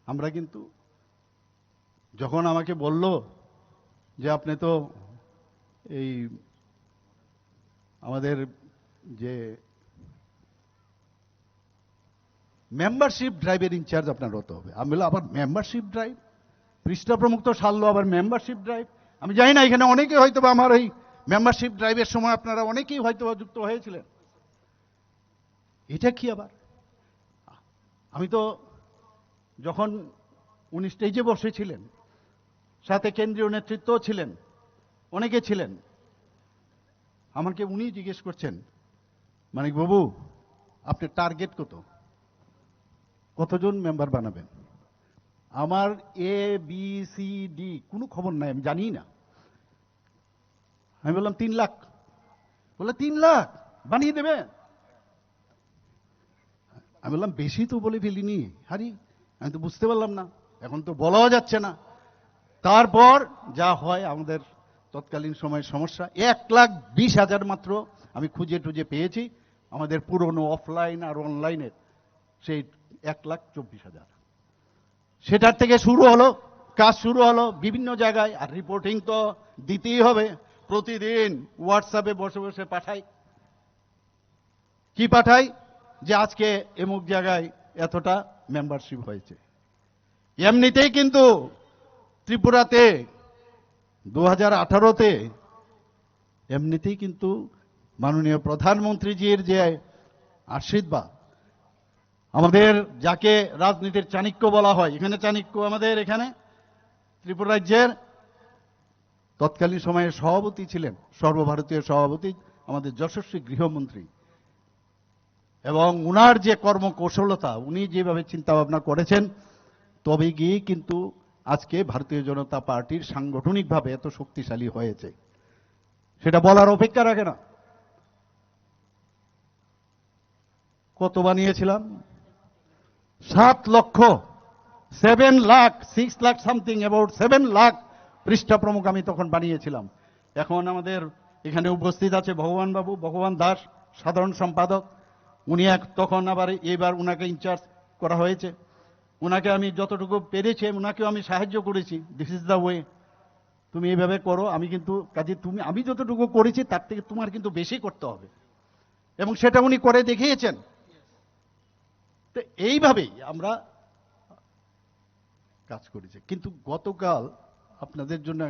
আমরা কিন্তু, যখন আমাকে বলল যে আপনি তো এই আমাদের যে মেম্বারশিপ ড্রাইভের ইনচার্জ আপনার হতে হবে, আমি বললাম আবার মেম্বারশিপ ড্রাইভ, পৃষ্ঠা প্রমুখ তো সারলো, আবার মেম্বারশিপ ড্রাইভ। আমি জানি না এখানে অনেকে হয়তো বা আমার এই মেম্বারশিপ ড্রাইভের সময় আপনারা অনেকেই হয়তো যুক্ত হয়েছিলেন। এটা কি আবার? আমি তো যখন উনি স্টেজে বসেছিলেন, সাথে কেন্দ্রীয় নেতৃত্ব ছিলেন, অনেকে ছিলেন, আমাকে উনি জিজ্ঞেস করছেন, মানিক বাবু আপনার টার্গেট কতজন মেম্বার বানাবেন? আমার এ বি সি ডি কোনো খবর নাই, আমি জানি না। আমি বললাম 3 লাখ। বললে 3 লাখ বানিয়ে দেবে? আমি বললাম বেশি তো বলে ফেলিনি হারি, আমি তো বুঝতে পারলাম না, এখন তো বলাও যাচ্ছে না। তারপর যা হয় আমাদের তৎকালীন সময়ের সমস্যা, 1,20,000 মাত্র আমি খুঁজে টুজে পেয়েছি আমাদের পুরনো অফলাইন আর অনলাইনের, সেই 1,24,000। সেটার থেকে শুরু হলো, কাজ শুরু হলো বিভিন্ন জায়গায়। আর রিপোর্টিং তো দিতেই হবে, প্রতিদিন হোয়াটসঅ্যাপে বসে বসে পাঠাই। কি পাঠাই? যে আজকে এমুক জায়গায় এতটা মেম্বারশিপ হয়েছে। এমনিতেই কিন্তু ত্রিপুরাতে 2018-তে এমনিতেই কিন্তু মাননীয় প্রধানমন্ত্রীজির যে আশীর্বাদ, আমাদের যাকে রাজনীতির চাণক্য বলা হয়, এখানে চাণক্য আমাদের এখানে ত্রিপুরা রাজ্যের তৎকালীন সময়ে সভাপতি ছিলেন, সর্বভারতীয় সভাপতি আমাদের যশস্বী গৃহমন্ত্রী, এবং উনার যে কর্মকৌশলতা, উনি যেভাবে চিন্তা ভাবনা করেছেন, তবে গিয়ে কিন্তু আজকে ভারতীয় জনতা পার্টির সাংগঠনিকভাবে এত শক্তিশালী হয়েছে, সেটা বলার অপেক্ষা রাখে না। কত বানিয়েছিলাম? 7 লক্ষ, 7 লাখ, 6 লাখ সামথিং, অ্যাবাউট 7 লাখ পৃষ্ঠা প্রমুখ আমি তখন বানিয়েছিলাম। এখন আমাদের এখানে উপস্থিত আছে ভগবান বাবু, ভগবান দাস, সাধারণ সম্পাদক। উনি তখন আবার এবার উনাকে ইনচার্জ করা হয়েছে। উনাকে আমি যতটুকু পেরেছি উনাকেও আমি সাহায্য করেছি, দিস ইজ দ্য ওয়ে, তুমি এইভাবে করো। আমি কিন্তু কাজে আমি যতটুকু করেছি তার থেকে তোমার কিন্তু বেশি করতে হবে, এবং সেটা উনি করে দেখিয়েছেন। তো এইভাবেই আমরা কাজ করেছি। কিন্তু গতকাল আপনাদের জন্য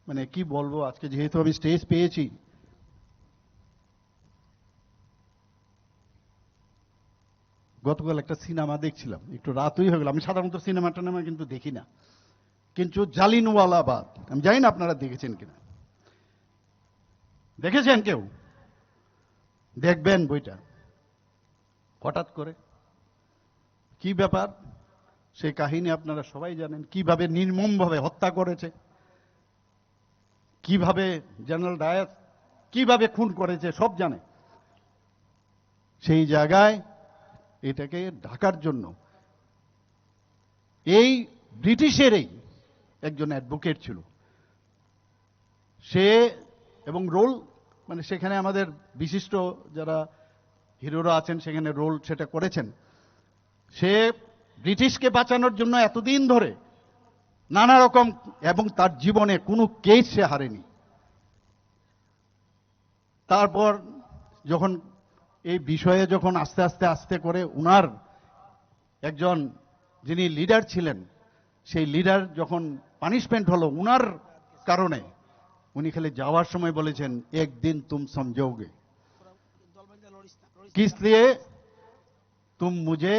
মানে কি বলবো, আজকে যেহেতু আমি স্টেজ পেয়েছি, গতকাল একটা সিনেমা দেখছিলাম, একটু রাতই হয়ে গেল। আমি সাধারণত সিনেমাটা কিন্তু দেখি না, কিন্তু জালিনওয়ালাবাগ, আমি জানি না আপনারা দেখেছেন কিনা। দেখেছেন কেউ? দেখবেন বইটা। হঠাৎ করে কি ব্যাপার, সেই কাহিনী আপনারা সবাই জানেন, কিভাবে নির্মমভাবে হত্যা করেছে, কিভাবে জেনারেল ডায়ার কিভাবে খুন করেছে, সব জানে। সেই জায়গায় এটাকে ঢাকার জন্য এই ব্রিটিশেরই একজন অ্যাডভোকেট ছিল, সে এবং রোল মানে সেখানে আমাদের বিশিষ্ট যারা হিরোরা আছেন সেখানে রোল সেটা করেছেন। সে ব্রিটিশকে বাঁচানোর জন্য এতদিন ধরে নানা রকম, এবং তার জীবনে কোনো কেস সে হারেনি। তারপর যখন এই বিষয়ে যখন আস্তে আস্তে আস্তে করে উনার একজন যিনি লিডার ছিলেন, সেই লিডার যখন পানিশমেন্ট হলো উনার কারণে, উনি খালি যাওয়ার সময় বলেছেন একদিন তুম সমঝোগে, किस लिए तुम मुझे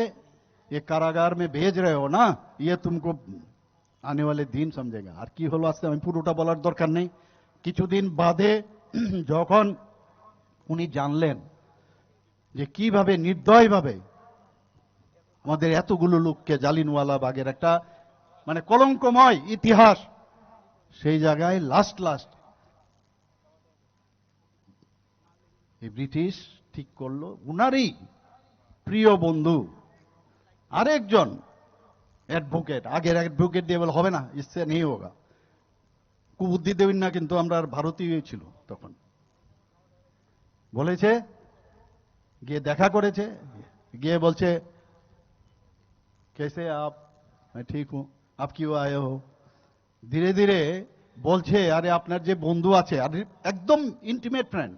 ये कारागार में भेज रहे हो ना, ये तुमको आने वाले दिन समझेगा। আর কি হলো আজকে আমি পুরোটা বলার দরকার নেই। কিছুদিন বাদে যখন উনি জানলেন যে কিভাবে নির্দয়ভাবে আমাদের এতগুলো লোককে জালিনওয়ালাবাগের একটা মানে কলঙ্কময় ইতিহাস, সেই জায়গায় লাস্ট এই ব্রিটিশ ঠিক করলো উনারই প্রিয় বন্ধু আরেকজন অ্যাডভোকেট, আগের অ্যাডভোকেট দিয়ে বলে হবে না, ইসে নেই হোগা। কুবুদ্ধি দেবেন না, কিন্তু আমরা ভারতীয় ছিল তখন। বলেছে, গিয়ে দেখা করেছে, গিয়ে বলছে कैसे आप? मैं ठीक हूं, आप क्यों आए हो? ধীরে ধীরে বলছে, আরে আপনার যে বন্ধু আছে, আর একদম ইন্টিমেট ফ্রেন্ড,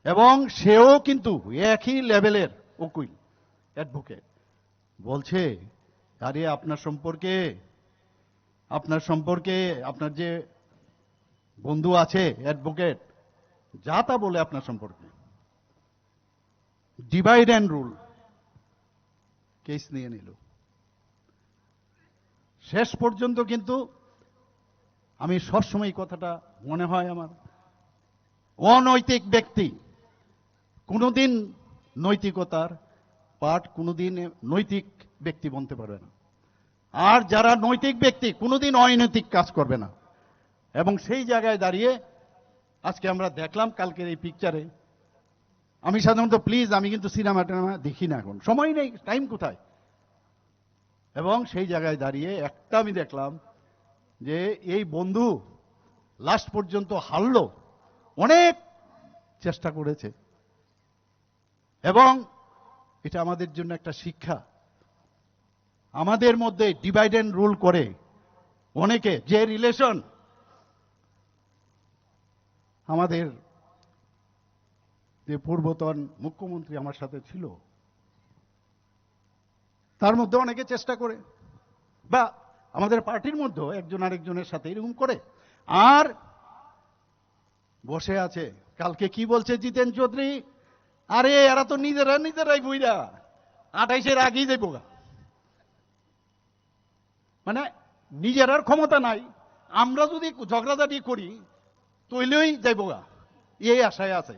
এবং সেও কিন্তু একই লেভেলের উকিল, অ্যাডভোকেট, বলছে আরে আপনার সম্পর্কে আপনার যে বন্ধু আছে অ্যাডভোকেট, যা তা বলে আপনার সম্পর্কে, ডিভাইড অ্যান্ড রুল, কেস নিয়ে নিল। শেষ পর্যন্ত কিন্তু আমি সবসময় কথাটা মনে হয় আমার, অনৈতিক ব্যক্তি কোনোদিন নৈতিকতার পাঠ কোনোদিন নৈতিক ব্যক্তি বলতে পারবে না, আর যারা নৈতিক ব্যক্তি কোনোদিন অনৈতিক কাজ করবে না। এবং সেই জায়গায় দাঁড়িয়ে আজকে আমরা দেখলাম কালকের এই পিকচারে, আমি সাধারণত আমি কিন্তু সিনেমা টিনেমা দেখি না, এখন সময় নেই, টাইম কোথায়। এবং সেই জায়গায় দাঁড়িয়ে একটা আমি দেখলাম যে এই বন্ধু লাস্ট পর্যন্ত হারলো, অনেক চেষ্টা করেছে, এবং এটা আমাদের জন্য একটা শিক্ষা। আমাদের মধ্যে ডিভাইড অ্যান্ড রুল করে অনেকে, যে রিলেশন আমাদের যে পূর্বতন মুখ্যমন্ত্রী আমার সাথে ছিল, তার মধ্যে অনেকে চেষ্টা করে, বা আমাদের পার্টির মধ্যেও একজন আরেকজনের সাথে এরকম করে, আর বসে আছে। কালকে কি বলছে জিতেন চৌধুরী, আরে এরা তো নিজেরাই বুইরা 28-এর আগেই যাইব গা, মানে নিজেরার ক্ষমতা নাই, আমরা যদি ঝগড়াঝাটি করি তৈলেই যাইব গা, এই আশায় আছে।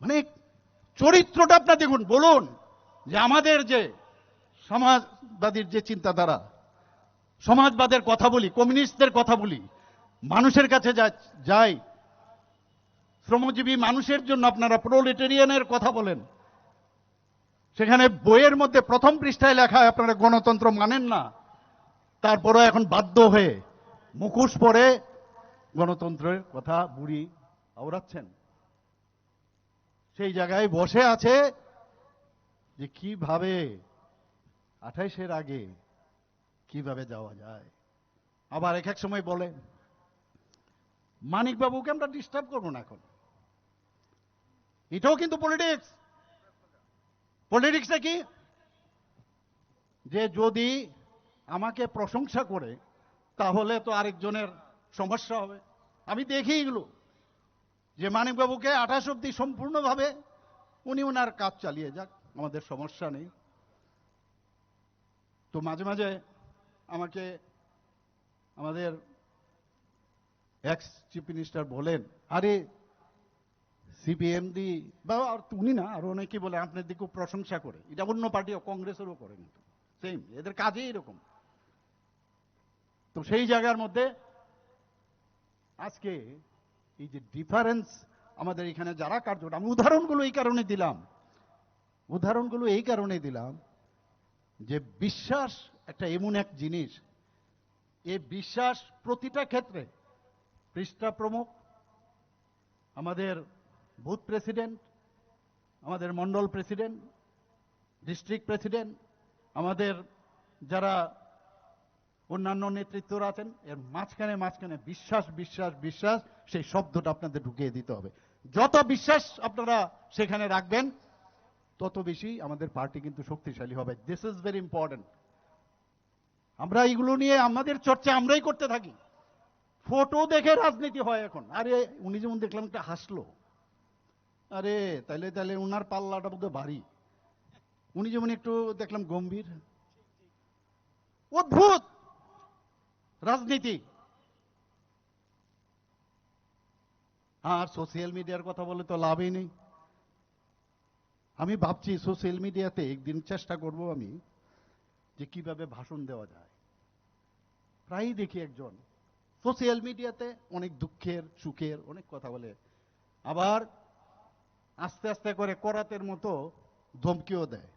মানে চরিত্রটা আপনার দেখুন, বলুন যে আমাদের যে সমাজবাদীর যে চিন্তাধারা, সমাজবাদের কথা বলি, কমিউনিস্টদের কথা বলি, মানুষের কাছে যাই, শ্রমজীবী মানুষের জন্য আপনারা প্রোলেটেরিয়ানের কথা বলেন, সেখানে বইয়ের মধ্যে প্রথম পৃষ্ঠায় লেখা আপনারা গণতন্ত্র মানেন না, তারপরে এখন বাধ্য হয়ে মুখোশ পরে গণতন্ত্রের কথা বুড়ি আওড়াচ্ছেন। সেই জায়গায় বসে আছে যে কিভাবে 28-এর আগে কিভাবে যাওয়া যায়। আবার এক এক সময় বলে মানিক বাবুকে আমরা ডিস্টার্ব করবো না এখন, এটাও কিন্তু পলিটিক্স। পলিটিক্সটা কি, যে যদি আমাকে প্রশংসা করে তাহলে তো আরেকজনের সমস্যা হবে। আমি দেখি এগুলো, যে মানিকবাবুকে 28 অব্দি সম্পূর্ণভাবে উনি ওনার কাজ চালিয়ে যাক, আমাদের সমস্যা নেই। তো মাঝে মাঝে আমাকে আমাদের এক্স চিফ মিনিস্টার বলেন, আরে সিপিএমডি বা উনি না, আর অনেকে বলে আপনার দিকে প্রশংসা করে, এটা অন্য পার্টিও কংগ্রেসেরও করে, কিন্তু সেম, এদের কাজেই এরকম। তো সেই জায়গার মধ্যে আজকে এই যে ডিফারেন্স আমাদের এখানে যারা কার্যকর, আমি উদাহরণগুলো এই কারণে দিলাম যে বিশ্বাস একটা এমন এক জিনিস, এই বিশ্বাস প্রতিটা ক্ষেত্রে, পৃষ্ঠা প্রমুখ, আমাদের বুথ প্রেসিডেন্ট, আমাদের মন্ডল প্রেসিডেন্ট, ডিস্ট্রিক্ট প্রেসিডেন্ট, আমাদের যারা অন্যান্য নেতৃত্বরা আছেন, এর মাঝখানে বিশ্বাস বিশ্বাস বিশ্বাস, সেই শব্দটা আপনাদের ঢুকিয়ে দিতে হবে। যত বিশ্বাস আপনারা সেখানে রাখবেন তত বেশি আমাদের পার্টি কিন্তু শক্তিশালী হবে। This is very important. আমরা এইগুলো নিয়ে আমাদের চর্চা আমরাই করতে থাকি, ফটো দেখে রাজনীতি হয় এখন। আরে উনি যেমন দেখলাম একটা হাসলো, আরে তাইলে উনার পাল্লাটা বোধ ভারী, উনি যেমন একটু দেখলাম গম্ভীর, অদ্ভুত রাজনীতি। আর সোশ্যাল মিডিয়ার কথা বলে তো লাভই নেই। আমি ভাবছি সোশ্যাল মিডিয়াতে একদিন চেষ্টা করব আমি, যে কিভাবে ভাষণ দেওয়া যায়। প্রায়ই দেখি একজন সোশ্যাল মিডিয়াতে অনেক দুঃখের সুখের অনেক কথা বলে, আবার আস্তে আস্তে করে করাতের মতো ধমকিও দেয়।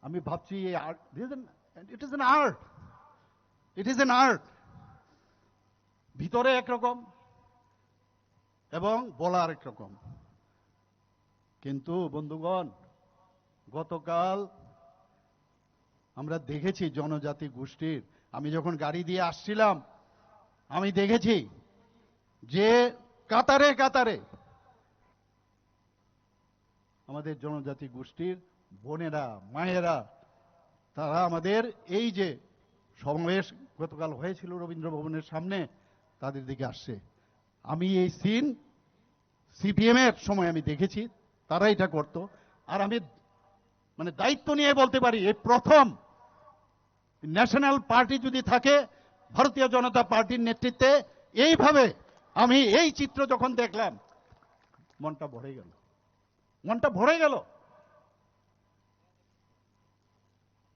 আমি ভাবছি এই art, it is an art, it is an art. ভিতরে একরকম এবং বলা আরেক রকম। কিন্তু বন্ধুগণ, গতকাল আমরা দেখেছি জনজাতি গোষ্ঠীর, আমি যখন গাড়ি দিয়ে আসছিলাম আমি দেখেছি যে কাতারে কাতারে আমাদের জনজাতি গোষ্ঠীর বোনেরা, মায়েরা, তারা আমাদের এই যে সমাবেশ গতকাল হয়েছিল রবীন্দ্র ভবনের সামনে, তাদের দিকে আসছে। আমি এই সিন সিপিএম এর সময় আমি দেখেছি, তারা এটা করত। আর আমি মানে দায়িত্ব নিয়ে বলতে পারি, এই প্রথম ন্যাশনাল পার্টি যদি থাকে ভারতীয় জনতা পার্টির নেতৃত্বে, এইভাবে আমি এই চিত্র যখন দেখলাম মনটা ভরে গেল, মনটা ভরে গেল।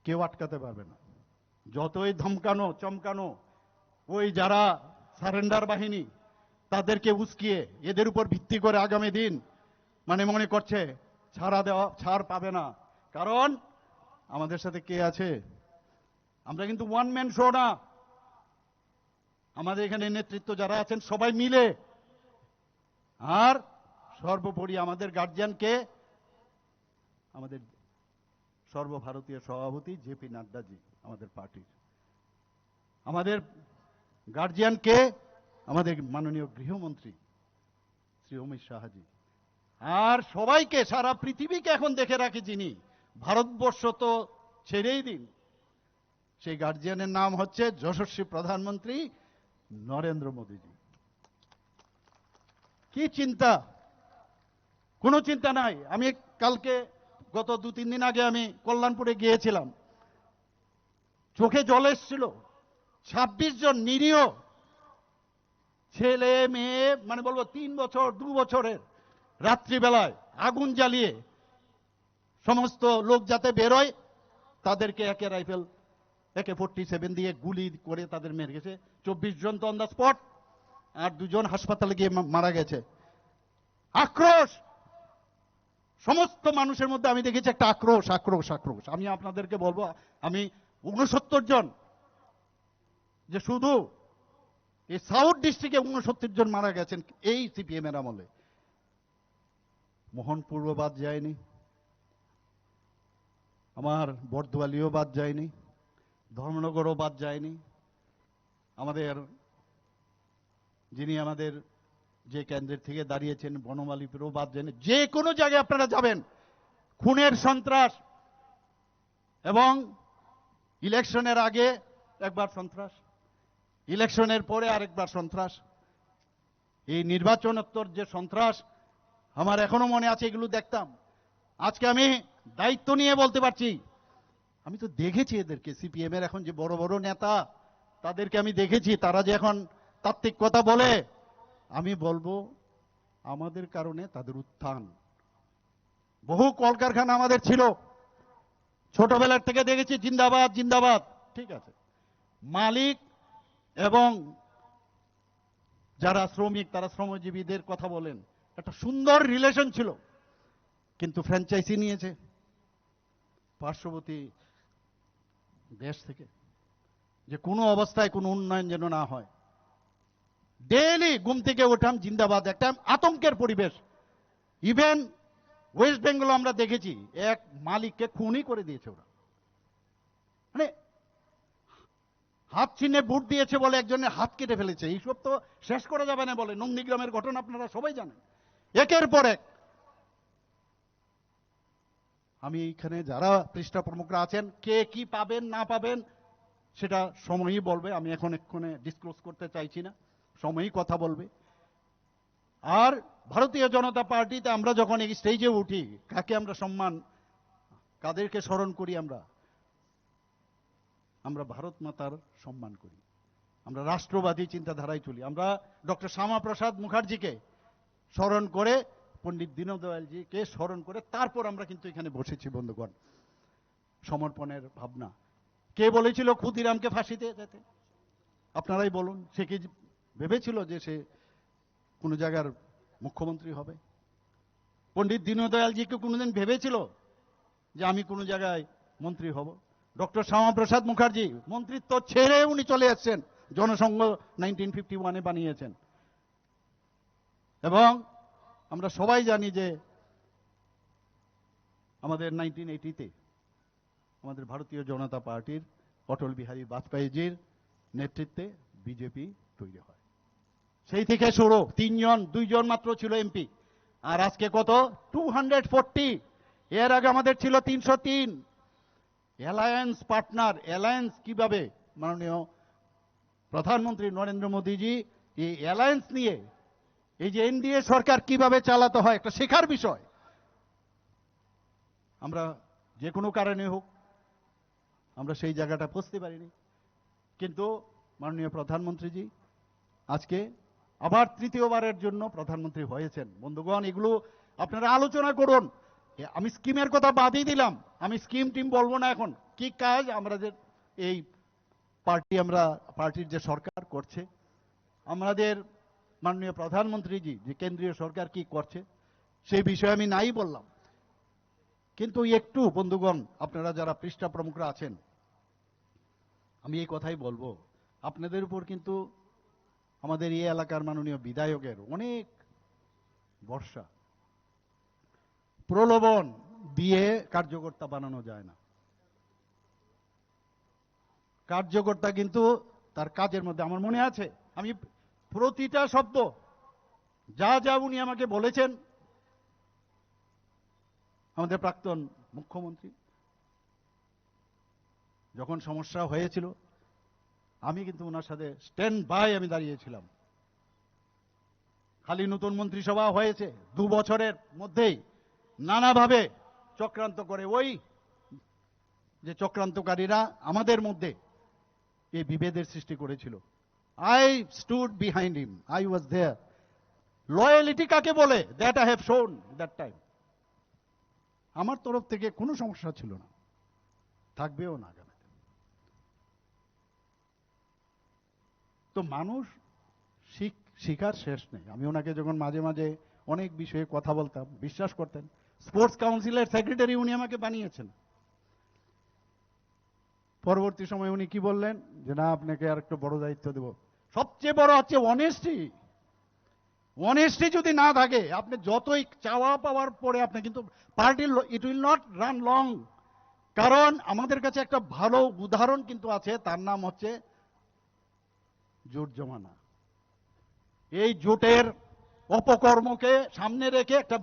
কেউ আটকাতে পারবে না, যতই ধমকানো চমকানো ওই যারা সারেন্ডার বাহিনী, তাদেরকে উস্কিয়ে এদের উপর ভিত্তি করে আগামী দিন মানে মনে করছে ছাড় পাবে না। কারণ আমাদের সাথে কে আছে? আমরা কিন্তু ওয়ান ম্যান শো না, আমাদের এখানে নেতৃত্ব যারা আছেন সবাই মিলে। আর সর্বোপরি আমাদের গার্জিয়ানকে, আমাদের সর্বভারতীয় সভাপতি জেপি নাড্ডাজি আমাদের পার্টির, আমাদের গার্জিয়ানকে আমাদের মাননীয় গৃহমন্ত্রী শ্রী অমিত শাহজি, আর সবাইকে, সারা পৃথিবীকে এখন দেখে রাখি যিনি, ভারতবর্ষ তো ছেড়েই দিন, সেই গার্জিয়ানের নাম হচ্ছে যশস্বী প্রধানমন্ত্রী নরেন্দ্র মোদীজি। কি চিন্তা, কোনো চিন্তা নাই। আমি কালকে গত 2-3 দিন আগে আমি কল্যাণপুরে গিয়েছিলাম, চোখে জল এসেছিল। 26 জন নিরীহ ছেলে মেয়ে, মানে বলবো 3 বছর 2 বছরের, রাত্রিবেলায় আগুন জ্বালিয়ে সমস্ত লোক যাতে বেরোয় তাদেরকে একে রাইফেল AK-47 দিয়ে গুলি করে তাদের মেরে গেছে। 24 জন তো অন দ্য স্পট, আর 2 জন হাসপাতালে গিয়ে মারা গেছে। আক্রোশ সমস্ত মানুষের মধ্যে আমি দেখেছি, একটা আক্রোশ আক্রোশ আক্রোশ। আমি আপনাদেরকে বলবো, আমি 69 জন, যে শুধু এই সাউথ ডিস্ট্রিক্টে 69 জন মারা গেছেন এই সিপিএম এর আমলে। মোহনপুরও বাদ যায়নি, আমার বর্দোয়ালিও বাদ যায়নি, ধর্মনগরও বাদ যায়নি, আমাদের যিনি আমাদের যে কেন্দ্রের থেকে দাঁড়িয়েছেন বনমালীপুরও বাদ যায়নি। যে কোনো জায়গায় আপনারা যাবেন, খুনের সন্ত্রাস, এবং ইলেকশনের আগে একবার সন্ত্রাস, ইলেকশনের পরে আরেকবার সন্ত্রাস, এই নির্বাচনোত্তর যে সন্ত্রাস আমার এখনো মনে আছে, এগুলো দেখতাম। আজকে আমি দায়িত্ব নিয়ে বলতে পারছি, আমি তো দেখেছি এদেরকে, সিপিএম এর এখন যে বড় বড় নেতা, তাদেরকে আমি দেখেছি, তারা যে এখন তাত্ত্বিক কথা বলে, আমি বলবো আমাদের কারণে তাদের উত্থান। বহু কলকারখানা আমাদের ছিল, ছোটবেলার থেকে দেখেছি জিন্দাবাদ জিন্দাবাদ, ঠিক আছে। মালিক এবং যারা শ্রমিক, তারা শ্রমজীবীদের কথা বলেন, একটা সুন্দর রিলেশন ছিল। কিন্তু ফ্র্যাঞ্চাইজি নিয়েছে পার্শ্ববর্তী দেশ থেকে, যে কোনো অবস্থায় কোনো উন্নয়ন যেন না হয়। ডেইলি ঘুম থেকে ওঠাম জিন্দাবাদ, একটা আতঙ্কের পরিবেশ। ইভেন ওয়েস্ট বেঙ্গল আমরা দেখেছি, এক মালিককে খুনই করে দিয়েছে ওরা, মানে হাত চিহ্নে ভোট দিয়েছে বলে একজনের হাত কেটে ফেলেছে। এইসব তো শেষ করা যাবে না বলে। নন্দীগ্রামের ঘটনা আপনারা সবাই জানেন, একের পর এক। আমি এইখানে যারা পৃষ্ঠা প্রমুখরা আছেন, কে কি পাবেন না পাবেন সেটা সময়ই বলবে, আমি এখন এক্ষণে ডিসক্লোজ করতে চাইছি না, সময়ই কথা বলবে। আর ভারতীয় জনতা পার্টিতে আমরা যখন এই স্টেজে উঠি, কাকে আমরা সম্মান, কাদেরকে স্মরণ করি? আমরা ভারত মাতার সম্মান করি, আমরা রাষ্ট্রবাদী চিন্তাধারায় চলি। আমরা ডক্টর শ্যামাপ্রসাদ মুখার্জিকে স্মরণ করে, পণ্ডিত দীনদয়ালজিকে স্মরণ করে তারপর আমরা কিন্তু এখানে বসেছি বন্ধুগণ। সমর্পণের ভাবনা। কে বলেছিল ক্ষুদিরামকে ফাঁসিতে যেতে? আপনারাই বলুন। সে কি ভেবেছিল যে সে কোনো জায়গার মুখ্যমন্ত্রী হবে? পণ্ডিত দীনদয়ালজি কি কোনোদিন ভেবেছিল যে আমি কোনো জায়গায় মন্ত্রী হব। ডক্টর শ্যামাপ্রসাদ মুখার্জি মন্ত্রিত্ব ছেড়ে উনি চলে এসেছেন, জনসংঘ 1951-এ বানিয়েছেন। এবং আমরা সবাই জানি যে আমাদের 1980-তে আমাদের ভারতীয় জনতা পার্টির অটল বিহারী বাজপেয়ীজির নেতৃত্বে বিজেপি তৈরি হয়। সেই থেকে শুরু, 2জন মাত্র ছিল এমপি, আর আজকে কত? 240। এর আগে আমাদের ছিল 303। অ্যালায়েন্স পার্টনার, অ্যালায়েন্স কিভাবে মাননীয় প্রধানমন্ত্রী নরেন্দ্র মোদীজি এই অ্যালায়েন্স নিয়ে এই যে এনডিএ সরকার কিভাবে চালাতে হয় একটা শেখার বিষয়। আমরা যে কোনো কারণে হোক আমরা সেই জায়গাটা পৌঁছতে পারিনি, কিন্তু মাননীয় প্রধানমন্ত্রীজি আজকে আবার তৃতীয়বারের জন্য প্রধানমন্ত্রী হয়েছেন। বন্ধুগণ, এগুলো আপনারা আলোচনা করুন। আমি স্কিমের কথা বাদই দিলাম, আমি স্কিম টিম বলবো না এখন। কি কাজ আমরা যে এই পার্টির যে সরকার করছে, আমাদের মাননীয় প্রধানমন্ত্রীজি যে কেন্দ্রীয় সরকার কি করছে সেই বিষয়ে আমি নাই বললাম। কিন্তু একটু বন্ধুগণ, আপনারা যারা পৃষ্ঠা প্রমুখরা আছেন, আমি এই কথাই বলবো, আপনাদের উপর কিন্তু আমাদের এই এলাকার মাননীয় বিধায়কের অনেক ভরসা। প্রলোভন দিয়ে কার্যকর্তা বানানো যায় না। কার্যকর্তা কিন্তু তার কাজের মধ্যে, আমার মনে আছে আমি প্রতিটা শব্দ যা যা উনি আমাকে বলেছেন, আমাদের প্রাক্তন মুখ্যমন্ত্রী যখন সমস্যা হয়েছিল আমি কিন্তু ওনার সাথে স্ট্যান্ড বাই আমি দাঁড়িয়েছিলাম। খালি নতুন মন্ত্রিসভা হয়েছে 2 বছরের মধ্যেই নানাভাবে চক্রান্ত করে, ওই যে চক্রান্তকারীরা আমাদের মধ্যে এই বিভেদের সৃষ্টি করেছিল, I stood behind him, I was there. Loyalty কাকে বলে, that I have shown that time. আমার তরফ থেকে কোনো সমস্যা ছিল না, থাকবেও না। তো মানুষ শিখার শেষ নেই। আমি ওনাকে যখন মাঝে মাঝে অনেক বিষয়ে কথা বলতাম, বিশ্বাস করতেন। স্পোর্টস কাউন্সিলের সেক্রেটারি উনি আমাকে বানিয়েছেন। পরবর্তী সময় উনি কি বললেন যে না, আপনাকে আর একটু বড় দায়িত্ব দেব। সবচেয়ে বড় হচ্ছে অনেস্টি। অনেস্টি যদি না থাকে, আপনি যতই চাওয়া পাওয়ার পরে আপনি কিন্তু party it will not run long. কারণ আমাদের কাছে একটা ভালো উদাহরণ কিন্তু আছে, তার নাম হচ্ছে জোট জমানা। এই জোটের অপকর্মকে সামনে রেখে একটা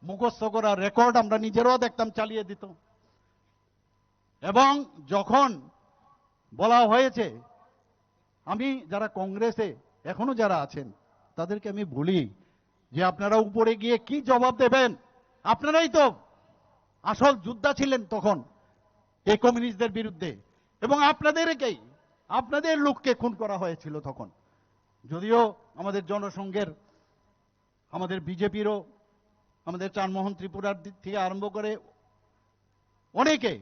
মুখস্থ করা রেকর্ড আমরা নিজেরাও দেখতাম, চালিয়ে দিত। এবং যখন বলা হয়েছে, আমি যারা কংগ্রেসে এখনো যারা আছেন তাদেরকে আমি বলি যে আপনারা উপরে গিয়ে কি জবাব দেবেন? আপনারাই তো আসল যোদ্ধা ছিলেন তখন এই কমিউনিস্টদের বিরুদ্ধে, এবং আপনাদের লোককে খুন করা হয়েছিল তখন। যদিও আমাদের জনসংঘের, আমাদের বিজেপিরও, আমাদের চানমোহন ত্রিপুরার দিক থেকে আরম্ভ করে অনেকে,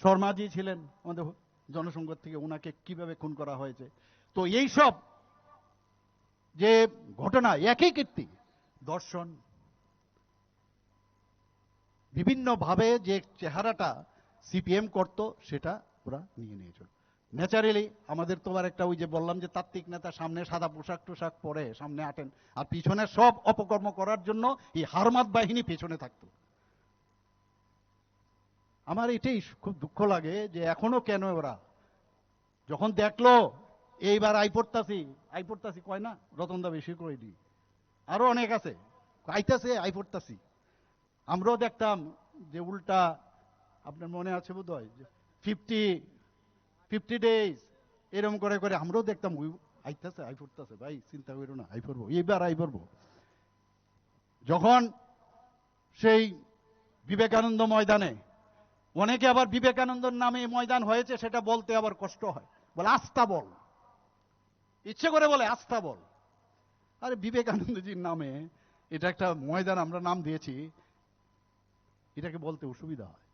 শর্মাজি ছিলেন আমাদের জনসংঘ থেকে, ওনাকে কিভাবে খুন করা হয়েছে। তো এই সব যে ঘটনা, একই কীর্তি, দর্শন, বিভিন্ন ভাবে যে চেহারাটা সিপিএম করত সেটা ওরা নিয়ে নিয়েছিল। ন্যাচারালি আমাদের তো আর একটা, ওই যে বললাম যে তাত্ত্বিক নেতা, সামনে সাদা পোশাক টোশাক পরে সামনে আটেন, আর পিছনে সব অপকর্ম করার জন্য এই হারমাত বাহিনী পেছনে থাকতো। আমার এটাই খুব দুঃখ লাগে যে এখনো কেন ওরা যখন দেখলো এইবার আইপড়তাছি কয় না, রতনদা বেশি করে দিই, আরো অনেক আছে, আইতাছে আইপড়তাছি। আমরাও দেখতাম যে উল্টা, আপনার মনে আছে বোধ হয়, 50 ডেজ এরকম করে করে আমরাও দেখতাম আইতাছে আইপড়তাছে, ভাই চিন্তা করো না, আই পড়বো, এইবার আই পড়বো। যখন সেই বিবেকানন্দ ময়দানে, অনেকে আবার বিবেকানন্দর নামে ময়দান হয়েছে সেটা বলতে আবার কষ্ট হয়, বলে আস্থা বল, ইচ্ছে করে বলে আস্থা বল। আরে বিবেকানন্দজির নামে এটা একটা ময়দান আমরা নাম দিয়েছি, এটাকে বলতে অসুবিধা হয়।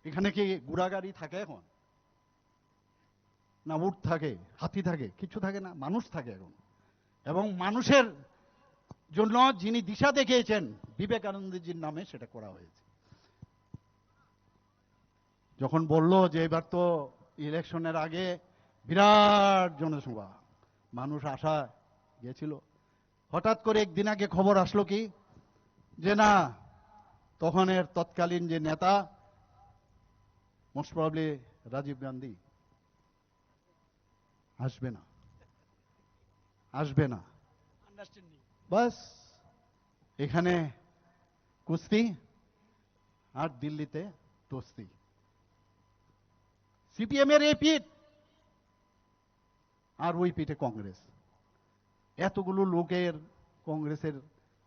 এখানে কি ঘোড়াগাড়ি থাকে এখন? না উট থাকে, হাতি থাকে? কিছু থাকে না, মানুষ থাকে এখন। এবং মানুষের জন্য যিনি দিশা দেখিয়েছেন বিবেকানন্দজির নামে সেটা করা হয়েছে। যখন বলল যে এবার তো ইলেকশনের আগে বিরাট জনসভা, মানুষ আশা গেছিল, হঠাৎ করে একদিন আগে খবর আসলো কি যে না, তখনের তৎকালীন যে নেতা মোস্ট প্রবাবলি রাজীব গান্ধী আসবে না। বাস এখানে কুস্তি আর দিল্লিতে দোস্তি। সিপিএম এর এই পিঠ আর ওই পিঠে কংগ্রেস। এতগুলো লোকের কংগ্রেসের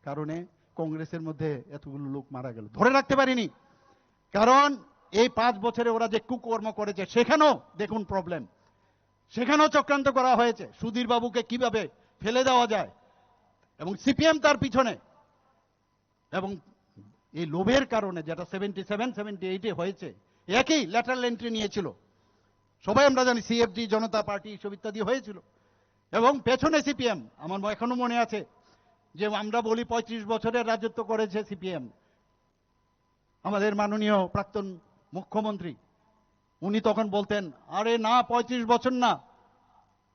কারণে কংগ্রেসের মধ্যে এতগুলো লোক মারা গেল, ধরে রাখতে পারিনি। কারণ এই 5 বছরে ওরা যে কুকর্ম করেছে সেখানেও দেখুন প্রবলেম, সেখানেও চক্রান্ত করা হয়েছে সুধীর বাবুকে কিভাবে ফেলে দেওয়া যায়, এবং সিপিএম তার পিছনে। এবং এই লোভের কারণে যেটা 77-78 হয়েছে, একই ল্যাটারাল এন্ট্রি নিয়েছিল, সবাই আমরা জানি, সিএফডি, জনতা পার্টি সব ইত্যাদি হয়েছিল, এবং পেছনে সিপিএম। আমার এখনো মনে আছে যে আমরা বলি 35 বছরের রাজত্ব করেছে সিপিএম। আমাদের মাননীয় প্রাক্তন মুখ্যমন্ত্রী উনি তখন বলতেন, আরে না 35 বছর না,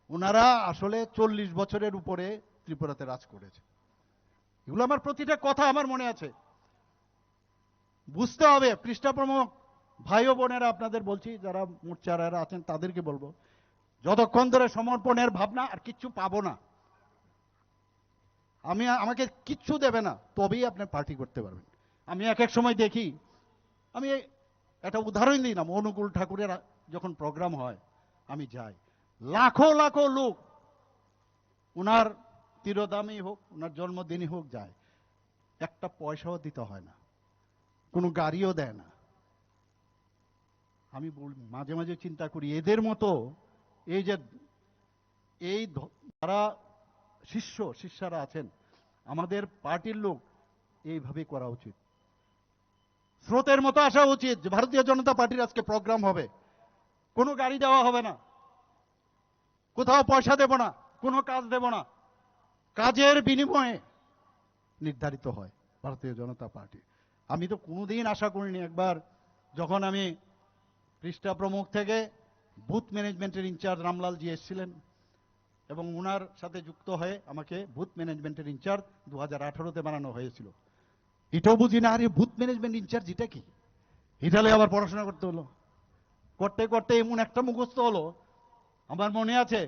ওনারা আসলে 40 বছরের উপরে ত্রিপুরাতে রাজ করেছে। এগুলো আমার প্রতিটা কথা আমার মনে আছে। বুঝতে হবে, পৃষ্ঠা প্রমুখ ভাই ও বোনেরা, আপনাদের বলছি, যারা মোর্চারা আছেন তাদেরকে বলবো, যতক্ষণ ধরে সমর্পণের ভাবনা আর কিচ্ছু পাবো না, আমাকে কিচ্ছু দেবে না, তবেই আপনি পার্টি করতে পারবেন। আমি এক এক সময় দেখি, আমি একটা উদাহরণ দিই না, অনুকূল ঠাকুরের যখন প্রোগ্রাম হয় আমি যাই, লাখো লাখো লোক, ওনার তিরোধামই হোক, ওনার জন্মদিনই হোক, যায়, একটা পয়সাও দিতে হয় না, কোনো গাড়িও দেয় না। আমি মাঝে মাঝে চিন্তা করি, এদের মতো এই যে যারা শিষ্যরা আছেন, আমাদের পার্টির লোক এইভাবে করা উচিত। স্রোতের মতো আসা উচিত যে ভারতীয় জনতা পার্টির আজকে প্রোগ্রাম হবে, কোনো গাড়ি দেওয়া হবে না, কোথাও পয়সা দেব না, কোনো কাজ দেব না, কাজের বিনিময়ে নির্ধারিত হয় ভারতীয় জনতা পার্টি। আমি তো কোনোদিন আশা করিনি, একবার যখন আমি পৃষ্ঠা প্রমুখ থেকে বুথ ম্যানেজমেন্টের ইনচার্জ রামলাল জি এসেছিলেন, এবং ওনার সাথে যুক্ত হয়ে আমাকে বুথ ম্যানেজমেন্টের ইনচার্জ 2018-তে বানানো হয়েছিল। এটাও বুঝি না, আরে বুথ ম্যানেজমেন্ট ইনচার্জ এটা কি, এটালে আবার পড়াশোনা করতে হলো, করতে করতে এমন একটা মুখস্থ হলো। আমার মনে আছে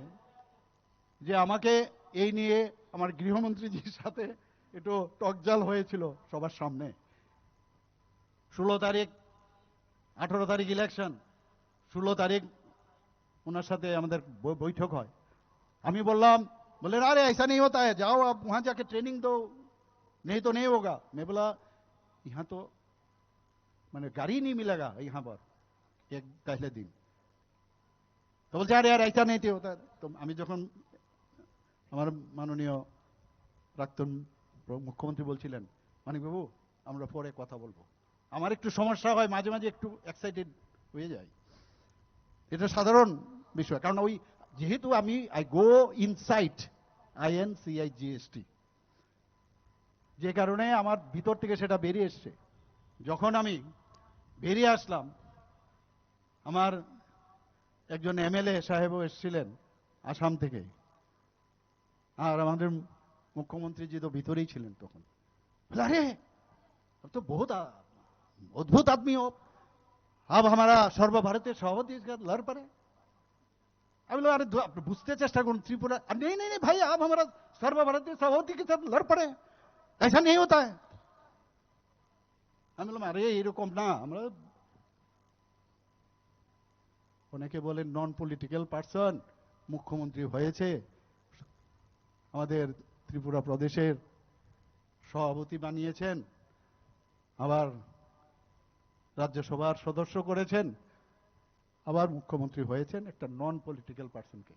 যে আমাকে এই নিয়ে আমার গৃহমন্ত্রীজির সাথে একটু টকজাল হয়েছিল সবার সামনে। 16 তারিখ, 18 তারিখ ইলেকশন, 16 তারিখ ওনার সাথে আমাদের বৈঠক হয়। আমি বললাম, बोले अरे ऐसा नहीं होता है, जाओ आप वहां जाके ट्रेनिंग दो, नहीं तो नहीं होगा। मैं बोला यहाँ तो मैंने गाड़ी नहीं मिलेगा यहाँ पर एक पहले दिन। तो बोलते अरे यार ऐसा नहीं होता। तो আমি যখন আমার মাননীয় প্রাক্তন মুখ্যমন্ত্রী বলছিলেন, মানিক বাবু আমরা পরে কথা বলবো, আমার একটু সমস্যা হয়, মাঝে মাঝে একটু এক্সাইটেড হয়ে যায়, এটা সাধারণ বিষয়। কারণ ওই যেহেতু আমি আই গো ইনসাইট, INCIGST, যে কারণে আমার ভিতর থেকে সেটা বেরিয়ে এসছে। যখন আমি বেরিয়ে আসলাম, আমার একজন MLA সাহেবও এসেছিলেন আসাম থেকে, আর আমাদের মুখ্যমন্ত্রীজি তো ভিতরেই ছিলেন তখন। আরে अब तो बहुत अद्भुत आदमी हो, अब हमारा सर्वभारतीय सभापति लड़ पड़े। আমি বললাম, আরে আপনি বুঝতে চেষ্টা করুন, ত্রিপুরা नहीं नहीं नहीं भाई, आप हमारा सर्वभारतीय सभापति के साथ लड़ पड़े, ऐसा नहीं होता है। আমি বললাম, আরে এরকম না, আমরা অনেকে বলেন নন পলিটিক্যাল পার্সন মুখ্যমন্ত্রী হয়েছে, আমাদের ত্রিপুরা প্রদেশের সভাপতি বানিয়েছেন, আবার রাজ্যসভার সদস্য করেছেন, আবার মুখ্যমন্ত্রী হয়েছেন একটা নন পলিটিক্যাল পার্সনকে।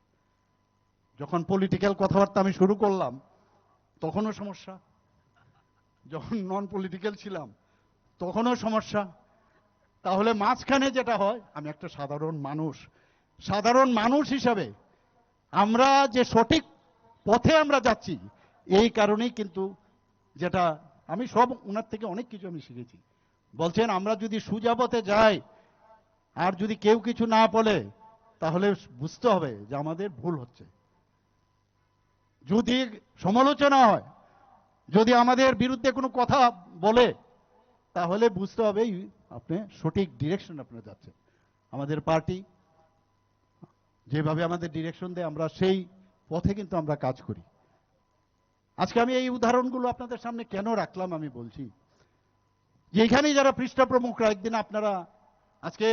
যখন পলিটিক্যাল কথাবার্তা আমি শুরু করলাম তখনও সমস্যা, যখন নন পলিটিক্যাল ছিলাম তখনও সমস্যা। তাহলে মাঝখানে যেটা হয়, আমি একটা সাধারণ মানুষ হিসাবে আমরা যে সঠিক পথে আমরা যাচ্ছি, এই কারণেই কিন্তু যেটা আমি সব ওনার থেকে অনেক কিছু আমি শিখেছি। বলছেন আমরা যদি সোজা পথে যাই আর যদি কেউ কিছু না বলে তাহলে বুঝতে হবে যে আমাদের ভুল হচ্ছে। যদি সমালোচনা হয়, যদি আমাদের বিরুদ্ধে কোনো কথা বলে, তাহলে বুঝতে হবে আপনি সঠিক ডিরেকশন আপনারা যাচ্ছেন। আমাদের পার্টি যেভাবে আমাদের ডিরেকশন দেয় আমরা সেই পথে কিন্তু আমরা কাজ করি। আজকে আমি এই উদাহরণগুলো আপনাদের সামনে কেন রাখলাম আমি বলছি যে এখানেই যারা পৃষ্ঠা প্রমুখরা, একদিন আপনারা আজকে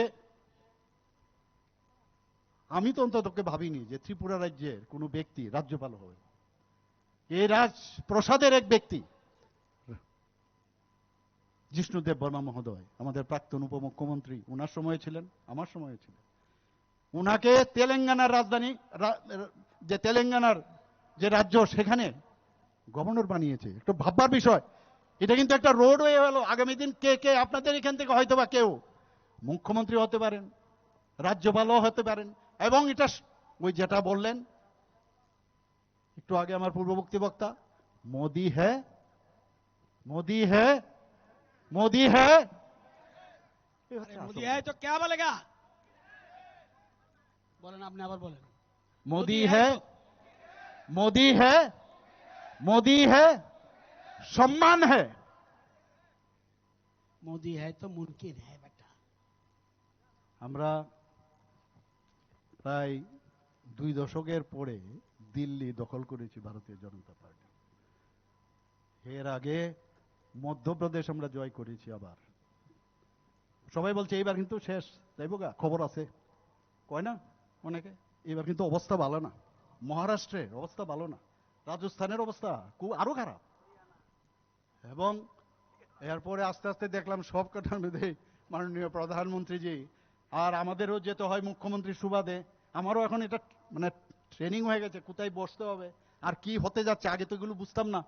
আমি তো অন্ততকে ভাবিনি যে ত্রিপুরা রাজ্যের কোনো ব্যক্তি রাজ্যপাল হবে। এই রাজপ্রসাদের এক ব্যক্তি জিষ্ণুদেব বর্মা মহোদয়, আমাদের প্রাক্তন উপমুখ্যমন্ত্রী, ওনার সময় ছিলেন, আমার সময় ছিলেন। উনাকে তেলেঙ্গানার রাজধানী, যে তেলেঙ্গানার যে রাজ্য, সেখানে গভর্নর বানিয়েছে। একটু ভাববার বিষয়। এটা কিন্তু একটা রোডওয়ে হলো। আগামী দিন কে কে আপনাদের এখান থেকে হয়তো বা কেউ মুখ্যমন্ত্রী হতে পারেন, রাজ্যপালও হতে পারেন। এবং এটা ওই যেটা বললেন একটু আগে আমার পূর্ববর্তী বক্তা, মোদি হ্যাঁ, মোদি হ্যাঁ, मोदी है। मोदी है तो क्या बोलेगा? बोलें आपने आबार बोलें। मोदी है, मोदी है, मोदी है, सम्मान है। मोदी है तो मुमकिन है बेटा। আমরা প্রায় 2 দশকের পরে দিল্লি দখল করেছি ভারতীয় জনতা পার্টি। এর আগে মধ্যপ্রদেশ আমরা জয় করেছি। আবার সবাই বলছে এইবার কিন্তু শেষ, তাই বোকা খবর আছে, কয় না অনেকে। এবার কিন্তু অবস্থা ভালো না, মহারাষ্ট্রের অবস্থা ভালো না, রাজস্থানের অবস্থা খুব আরো খারাপ। এবং এরপরে আস্তে আস্তে দেখলাম সব কটার মধ্যে মাননীয় প্রধানমন্ত্রীজি, আর আমাদেরও যেতে হয় মুখ্যমন্ত্রীর সুবাদে। আমারও এখন এটা মানে ট্রেনিং হয়ে গেছে কোথায় বসতে হবে আর কি হতে যাচ্ছে। আগে তো এগুলো বুঝতাম না।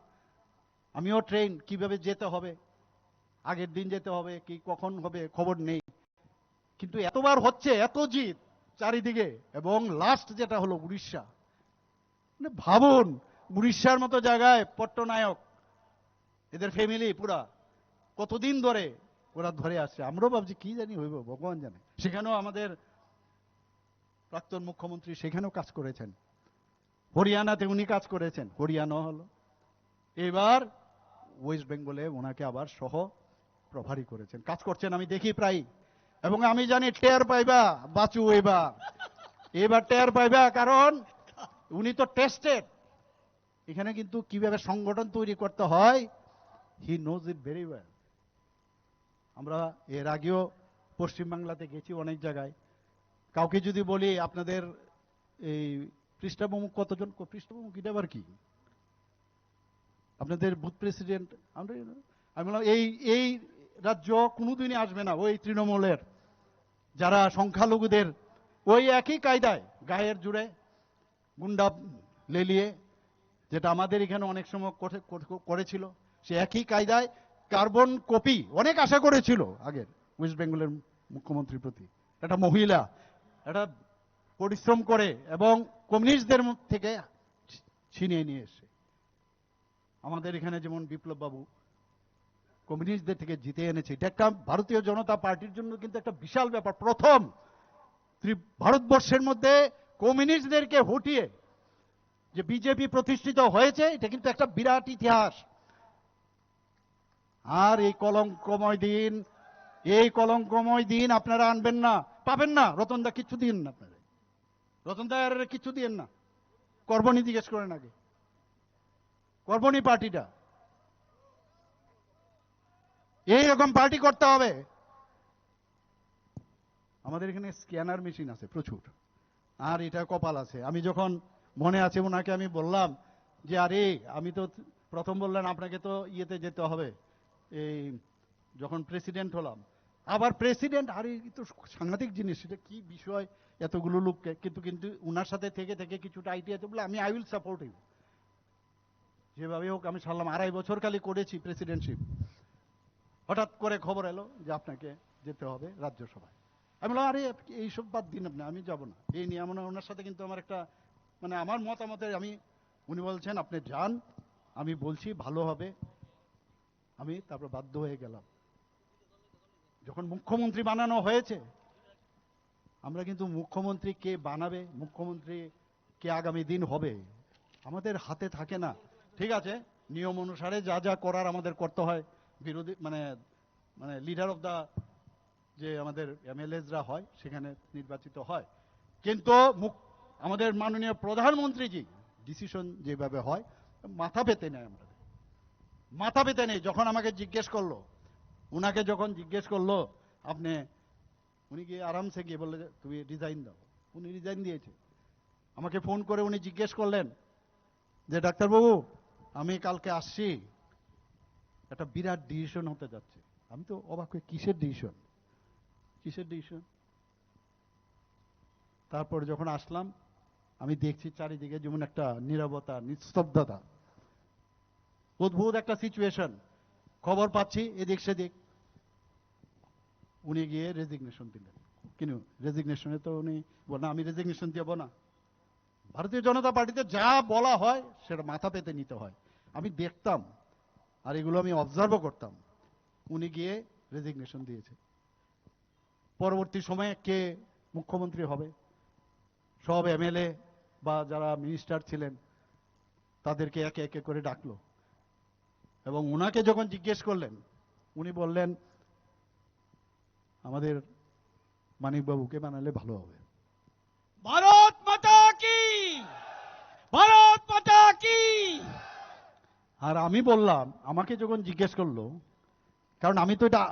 আমিও ট্রেন কিভাবে যেতে হবে, আগের দিন যেতে হবে কি কখন হবে খবর নেই। কিন্তু এতবার হচ্ছে, এত জিত চারিদিকে। এবং লাস্ট যেটা হলো উড়িষ্যা, মানে ভাবুন উড়িষ্যার মতো জায়গায় পট্টনায়ক, এদের ফ্যামিলি পুরা কতদিন ধরে ওরা ধরে আসছে। আমরাও ভাবছি কি জানি হইব, ভগবান জানে। সেখানেও আমাদের প্রাক্তন মুখ্যমন্ত্রী সেখানেও কাজ করেছেন, হরিয়ানাতে উনি কাজ করেছেন, হরিয়ানা হলো। এবার ওয়েস্ট বেঙ্গলে ওনাকে আবার সহ প্রভারী করেছেন, কাজ করছেন আমি দেখি প্রায়। এবং আমি জানি টের পাইবা বাঁচু এবার টের পাইবা, কারণ উনি তো টেস্টেড। এখানে কিন্তু কিভাবে সংগঠন তৈরি করতে হয়, he knows it very well. আমরা এর আগেও পশ্চিমবাংলাতে গেছি অনেক জায়গায়। কাউকে যদি বলি আপনাদের এই পৃষ্ঠাপ্রমুখ কতজন, পৃষ্ঠাপ্রমুখ এটা আবার কি, আপনাদের বুথ প্রেসিডেন্ট, আমি বললাম এই রাজ্য কোনোদিনই আসবে না ওই তৃণমূলের যারা সংখ্যালঘুদের ওই একই কায়দায় গায়ের জুড়ে গুন্ডা লেলিয়ে, যেটা আমাদের এখানে অনেক সময় করেছিল, সে একই কায়দায় কার্বন কপি অনেক আশা করেছিল আগের ওয়েস্ট বেঙ্গলের মুখ্যমন্ত্রীর প্রতি। একটা মহিলা, একটা পরিশ্রম করে এবং কমিউনিস্টদের থেকে ছিনিয়ে নিয়ে এসে আমাদের এখানে যেমন বিপ্লব বাবু কমিউনিস্টদের থেকে জিতে এনেছে। এটা একটা ভারতীয় জনতা পার্টির জন্য কিন্তু একটা বিশাল ব্যাপার। প্রথম ভারতবর্ষের মধ্যে কমিউনিস্টদেরকে হটিয়ে যে বিজেপি প্রতিষ্ঠিত হয়েছে, এটা কিন্তু একটা বিরাট ইতিহাস। আর এই কলঙ্কময় দিন আপনারা আনবেন না, পাবেন না। রতনদা কিচ্ছু দিন না, আপনারা রতনদা কিচ্ছু দিন না। করবনি জিজ্ঞেস করেন আগে, করবনি পার্টিটা। এইরকম পার্টি করতে হবে। আমাদের এখানে স্ক্যানার মেশিন আছে প্রচুর, আর এটা কপাল আছে। আমি যখন মনে আছে ওনাকে আমি বললাম যে আরে আমি তো প্রথম বললেন আপনাকে তো ইয়েতে যেতে হবে, এই যখন প্রেসিডেন্ট হলাম আবার প্রেসিডেন্ট, আরে তো সাংঘাতিক জিনিস, সেটা কি বিষয় এতগুলো লোককে। কিন্তু উনার সাথে থেকে থেকে কিছুটা আইডিয়া আছে বলে আমি আই উইল সাপোর্ট ইউ। যেভাবে হোক আমি সারলাম। 2.5 বছর খালি করেছি প্রেসিডেন্টশিপ। হঠাৎ করে খবর এলো যে আপনাকে যেতে হবে রাজ্যসভায়। আমি বললাম আরে এইসব বাদ দিন আপনি, আমি যাব না। এই নিয়ে ওনার সাথে কিন্তু আমার একটা মানে আমার মতামতের উনি বলছেন আপনি যান, আমি বলছি ভালো হবে। আমি তারপর বাধ্য হয়ে গেলাম। যখন মুখ্যমন্ত্রী বানানো হয়েছে আমরা কিন্তু মুখ্যমন্ত্রী কে বানাবে, মুখ্যমন্ত্রী কে আগামী দিন হবে, আমাদের হাতে থাকে না। ঠিক আছে, নিয়ম অনুসারে যা যা করার আমাদের করতে হয়, বিরোধী মানে মানে লিডার অফ দা যে আমাদের এমএলএসরা হয় সেখানে নির্বাচিত হয়, কিন্তু আমাদের মাননীয় প্রধানমন্ত্রীজি ডিসিশন যেভাবে হয় মাথা পেতে নেয়, আমরা মাথা পেতে নেই। যখন আমাকে জিজ্ঞেস করলো, উনাকে যখন জিজ্ঞেস করলো আপনি, উনি গিয়ে আরামসে গিয়ে বললে তুমি রিজাইন দাও, উনি রিজাইন দিয়েছে। আমাকে ফোন করে উনি জিজ্ঞেস করলেন যে ডাক্তারবাবু আমি কালকে আসছি, একটা বিরাট ডিসিশন হতে যাচ্ছে। আমি তো অবাক হয়ে, কিসের ডিসিশন, কিসের ডিসিশন? তারপর যখন আসলাম আমি দেখছি চারিদিকে যেমন একটা নীরবতা, নিস্তব্ধতা, অদ্ভুত একটা সিচুয়েশন। খবর পাচ্ছি এদিক সেদিক। উনি গিয়ে রেজিগনেশন দিলেন। কিন্তু রেজিগনেশনে তো উনি বলেন আমি রেজিগনেশন দেব না। ভারতীয় জনতা পার্টিতে যা বলা হয় সেটা মাথা পেতে নিতে হয়। আমি দেখতাম আর এগুলো আমি অবজার্ভও করতাম। উনি গিয়ে রেজিগনেশন দিয়েছে। পরবর্তী সময়ে কে মুখ্যমন্ত্রী হবে, সব এমএলএ বা যারা মিনিস্টার ছিলেন তাদেরকে একে একে করে ডাকলো, এবং উনাকে যখন জিজ্ঞেস করলেন উনি বললেন আমাদের মানিকবাবুকে বানালে ভালো হবে। ভারত মাতা কি, ভারত মাতা কি। আর আমি বললাম, আমাকে যখন জিজ্ঞেস করলো, কারণ আমি তো এটা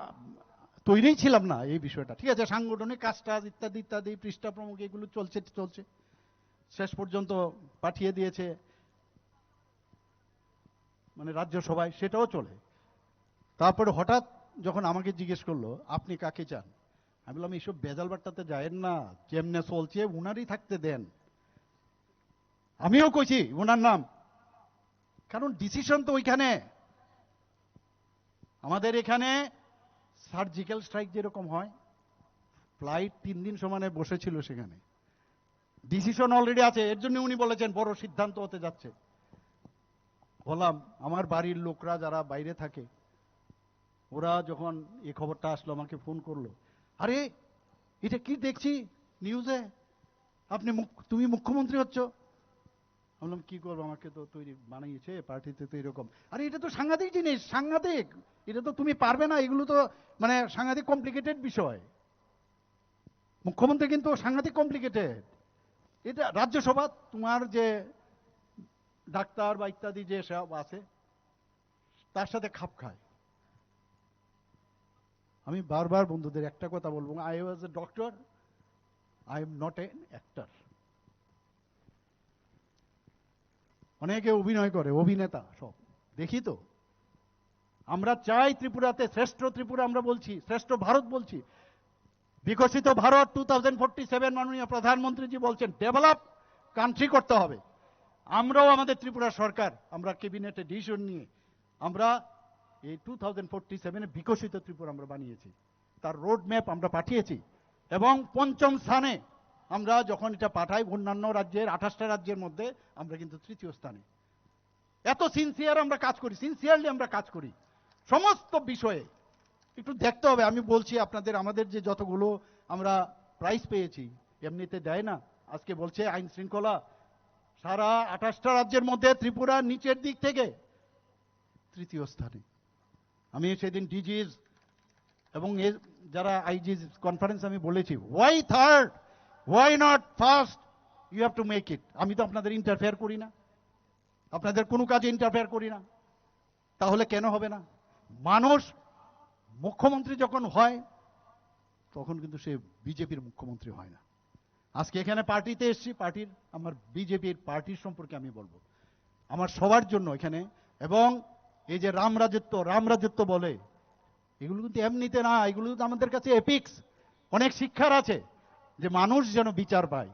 তৈরিই ছিলাম না এই বিষয়টা, ঠিক আছে, সাংগঠনিক কাজটা ইত্যাদি ইত্যাদি পৃষ্ঠা প্রমুখ এগুলো চলছে চলছে, শেষ পর্যন্ত পাঠিয়ে দিয়েছে মানে রাজ্যসভায়, সেটাও চলে। তারপরে হঠাৎ যখন আমাকে জিজ্ঞেস করলো আপনি কাকে চান, আমি বললাম এইসব বেজাল বাট্টাতে যায়েন না, যেমনে চলছে উনারই থাকতে দেন। আমিও কইছি উনার নাম, কারণ ডিসিশন তো ওইখানে। আমাদের এখানে সার্জিক্যাল স্ট্রাইক যেরকম হয়, ফ্লাইট 3 দিন সমানে বসেছিল সেখানে, ডিসিশন অলরেডি আছে। এর জন্য উনি বলেছেন বড় সিদ্ধান্ত হতে যাচ্ছে। বললাম আমার বাড়ির লোকরা যারা বাইরে থাকে, ওরা যখন এই খবরটা আসলো আমাকে ফোন করলো, আরে এটা কি দেখছি নিউজে, তুমি মুখ্যমন্ত্রী হচ্ছ। বললাম কি করবো, আমাকে তো তৈরি বানিয়েছে পার্টিতে তো এরকম। আরে এটা তো সাংঘাতিক জিনিস, সাংঘাতিক, এটা তো তুমি পারবে না, এগুলো তো মানে সাংঘাতিক কমপ্লিকেটেড বিষয়। মুখ্যমন্ত্রী কিন্তু সাংঘাতিক কমপ্লিকেটেড। এটা রাজ্যসভা তোমার যে ডাক্তার বা ইত্যাদি যে সব আছে তার সাথে খাপ খায়। আমি বারবার বন্ধুদের একটা কথা বলবো, I was a doctor, I am not an actor. অনেকে অভিনয় করে, অভিনেতা সব দেখি তো। আমরা চাই ত্রিপুরাতে শ্রেষ্ঠ ত্রিপুরা আমরা বলছি, শ্রেষ্ঠ ভারত বলছি, বিকশিত ভারত 2047 মাননীয় প্রধানমন্ত্রীজি বলছেন ডেভেলপ কান্ট্রি করতে হবে। আমরাও আমাদের ত্রিপুরা সরকার আমরা ক্যাবিনেটে ডিসিশন নিয়ে আমরা এই 2047 বিকশিত ত্রিপুরা আমরা বানিয়েছি, তার রোড ম্যাপ আমরা পাঠিয়েছি, এবং 5ম স্থানে আমরা যখন এটা পাঠাই অন্যান্য রাজ্যের 28টা রাজ্যের মধ্যে আমরা কিন্তু 3য় স্থানে। এত সিনসিয়ার আমরা কাজ করি, সিনসিয়ারলি আমরা কাজ করি সমস্ত বিষয়ে। একটু দেখতে হবে। আমি বলছি আপনাদের, আমাদের যে যতগুলো আমরা প্রাইজ পেয়েছি এমনিতে দেয় না। আজকে বলছে আইন শৃঙ্খলা সারা 28টা রাজ্যের মধ্যে ত্রিপুরা নিচের দিক থেকে 3য় স্থানে। আমি সেদিন ডিজিজ এবং যারা আইজিজ কনফারেন্স আমি বলেছি, why third, why not first, you have to make it. আমি তো আপনাদের ইন্টারফেয়ার করি না, আপনাদের কোনো কাজে ইন্টারফেয়ার করি না, তাহলে কেন হবে না? মানুষ মুখ্যমন্ত্রী যখন হয় তখন কিন্তু সে বিজেপির মুখ্যমন্ত্রী হয় না। আজকে এখানে পার্টিতে এসেছি, পার্টির আমার বিজেপির পার্টির সম্পর্কে আমি বলবো আমার সবার জন্য এখানে। এবং এই যে রামরাজত্ব বলে, এগুলো কিন্তু এমনিতে না, এগুলো কিন্তু আমাদের কাছে এপিক্স, অনেক শিক্ষার আছে, যে মানুষ যেন বিচার পায়।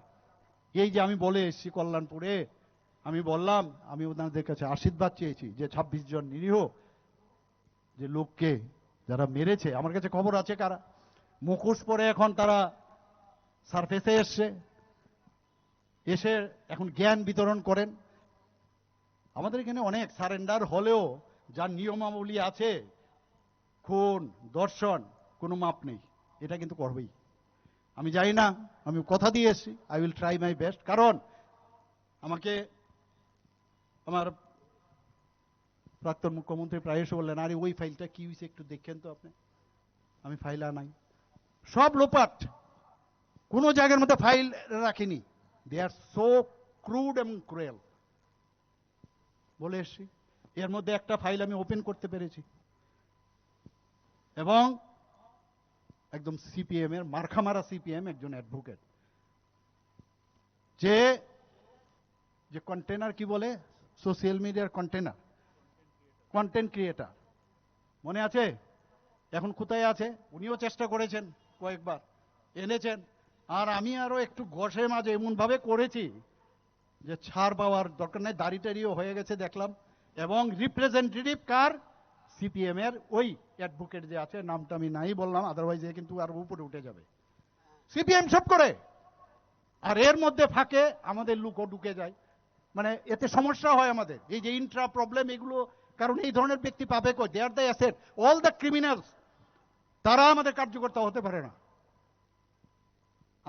এই যে আমি বলে এসেছি কল্যাণপুরে, আমি বললাম আমি ওনাদের কাছে আশীর্বাদ চেয়েছি যে 26 জন নিরীহ যে লোককে যারা মেরেছে, আমার কাছে খবর আছে কারা, মুখোশ পরে এখন তারা সারফেসে এসে এখন জ্ঞান বিতরণ করেন। আমাদের এখানে অনেক সারেন্ডার হলেও যার নিয়মাবলী আছে, খুন ধর্ষণ কোনো মাপ নেই, এটা কিন্তু করবেই। আমি জানি না, আমি কথা দিয়ে এসেছি, I will try my best. কারণ আমাকে আমার প্রাক্তন মুখ্যমন্ত্রী প্রায় এসে বললেন, আরে ওই ফাইলটা কি হয়েছে একটু দেখেন তো আপনি। আমি ফাইল আনাই, সব লোপাট, কোনো জায়গার মধ্যে ফাইল রাখিনি। দে আর সো ক্রুড এবং ক্রুয়েল। বলে এসছি, এর মধ্যে একটা ফাইল আমি ওপেন করতে পেরেছি, এবং একদম সিপিএম এর মার্খামারা সিপিএম একজন অ্যাডভোকেট, যে যে কন্টেনার কি বলে, সোশ্যাল মিডিয়ার কন্টেনার, কন্টেন্ট ক্রিয়েটার, মনে আছে? এখন কোথায় আছে? উনিও চেষ্টা করেছেন, কয়েকবার এনেছেন, আর আমি আরো একটু ঘষে মাঝে এমন ভাবে করেছি যে ছাড় পাওয়ার দরকার নেই, দাড়ি টাড়িও হয়ে গেছে দেখলাম। এবং রিপ্রেজেন্টেটিভ কার? সিপিএম এর ওই অ্যাডভোকেট যে আছে, নামটা আমি নাই বললাম, আদারওয়াইজ এ কিন্তু আর উপরে উঠে যাবে। সিপিএম সব করে, আর এর মধ্যে ফাঁকে আমাদের লোকও ঢুকে যায়। মানে এতে সমস্যা হয় আমাদের, এই যে ইন্ট্রা প্রবলেম এগুলো, কারণ এই ধরনের ব্যক্তি পাবে কই? They are the asset, all the criminals, তারা আমাদের কার্যকর্তা হতে পারে না।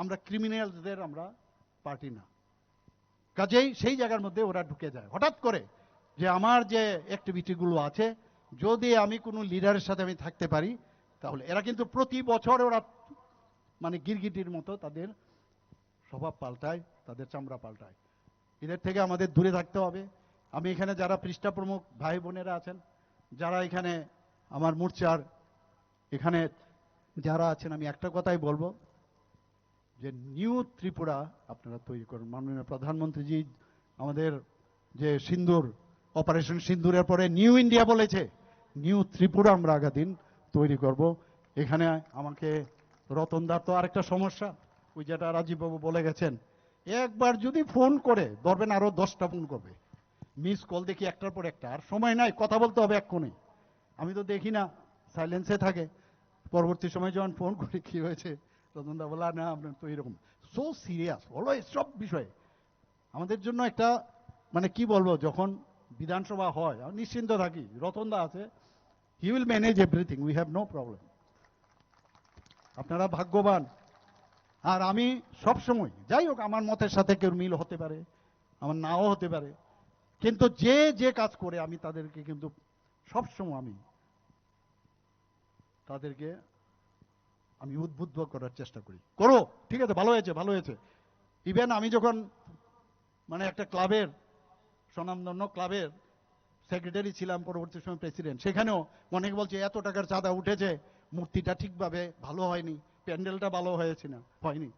আমরা ক্রিমিনালসদের আমরা পার্টি না, কাজেই সেই জায়গার মধ্যে ওরা ঢুকে যায় হঠাৎ করে। যে আমার যে অ্যাক্টিভিটিগুলো আছে, যদি আমি কোনো লিডারের সাথে আমি থাকতে পারি, তাহলে এরা কিন্তু প্রতি বছর ওরা মানে গিরগিটির মতো তাদের স্বভাব পাল্টায়, তাদের চামড়া পাল্টায়। এদের থেকে আমাদের দূরে থাকতে হবে। আমি এখানে যারা পৃষ্ঠা প্রমুখ ভাই বোনেরা আছেন, যারা এখানে আমার মোর্চার এখানে যারা আছেন, আমি একটা কথাই বলবো, যে নিউ ত্রিপুরা আপনারা তৈরি করুন। মাননীয় প্রধানমন্ত্রীজি আমাদের যে সিন্দুর, অপারেশন সিন্দুরের পরে নিউ ইন্ডিয়া বলেছে, নিউ ত্রিপুরা আমরা আগাদিন তৈরি করব। এখানে আমাকে রতনদার তো আরেকটা সমস্যা, ওই যেটা রাজীববাবু বলে গেছেন, একবার যদি ফোন করে ধরবেন, আরো 10টা ফোন করবে, মিস কল দেখি একটার পর একটা, আর সময় নাই, কথা বলতে হবে এক্ষুনি। আমি তো দেখি না, সাইলেন্সে থাকে। পরবর্তী সময় যখন ফোন করি কি হয়েছে, রতনদা বলা, না আপনার তো এরকম, সো সিরিয়াস অলওয়েজ সব বিষয়ে। আমাদের জন্য একটা মানে কি বলবো, যখন বিধানসভা হয় আমি নিশ্চিন্ত থাকি, রতনদা আছে, he will manage everything, we have no problem. আপনারা ভাগ্যবান। আর আমি সব সময়, যাই হোক, আমার মতের সাথে কেউ মিল হতে পারে, আমার নাও হতে পারে, কিন্তু যে যে কাজ করে আমি তাদেরকে কিন্তু সবসময় আমি তাদেরকে আমি উদ্বুদ্ধ করার চেষ্টা করি, করো, ঠিক আছে, ভালো হয়েছে, ভালো হয়েছে। ইভেন আমি যখন মানে একটা ক্লাবের, স্বনামধন্য ক্লাবের সেক্রেটারি ছিলাম, পরবর্তী সময় প্রেসিডেন্ট, সেখানেও অনেকে বলছে এত টাকার চাঁদা উঠেছে, মূর্তিটা ঠিকভাবে ভালো হয়নি, প্যান্ডেলটা ভালো হয়েছে না, হয়নি।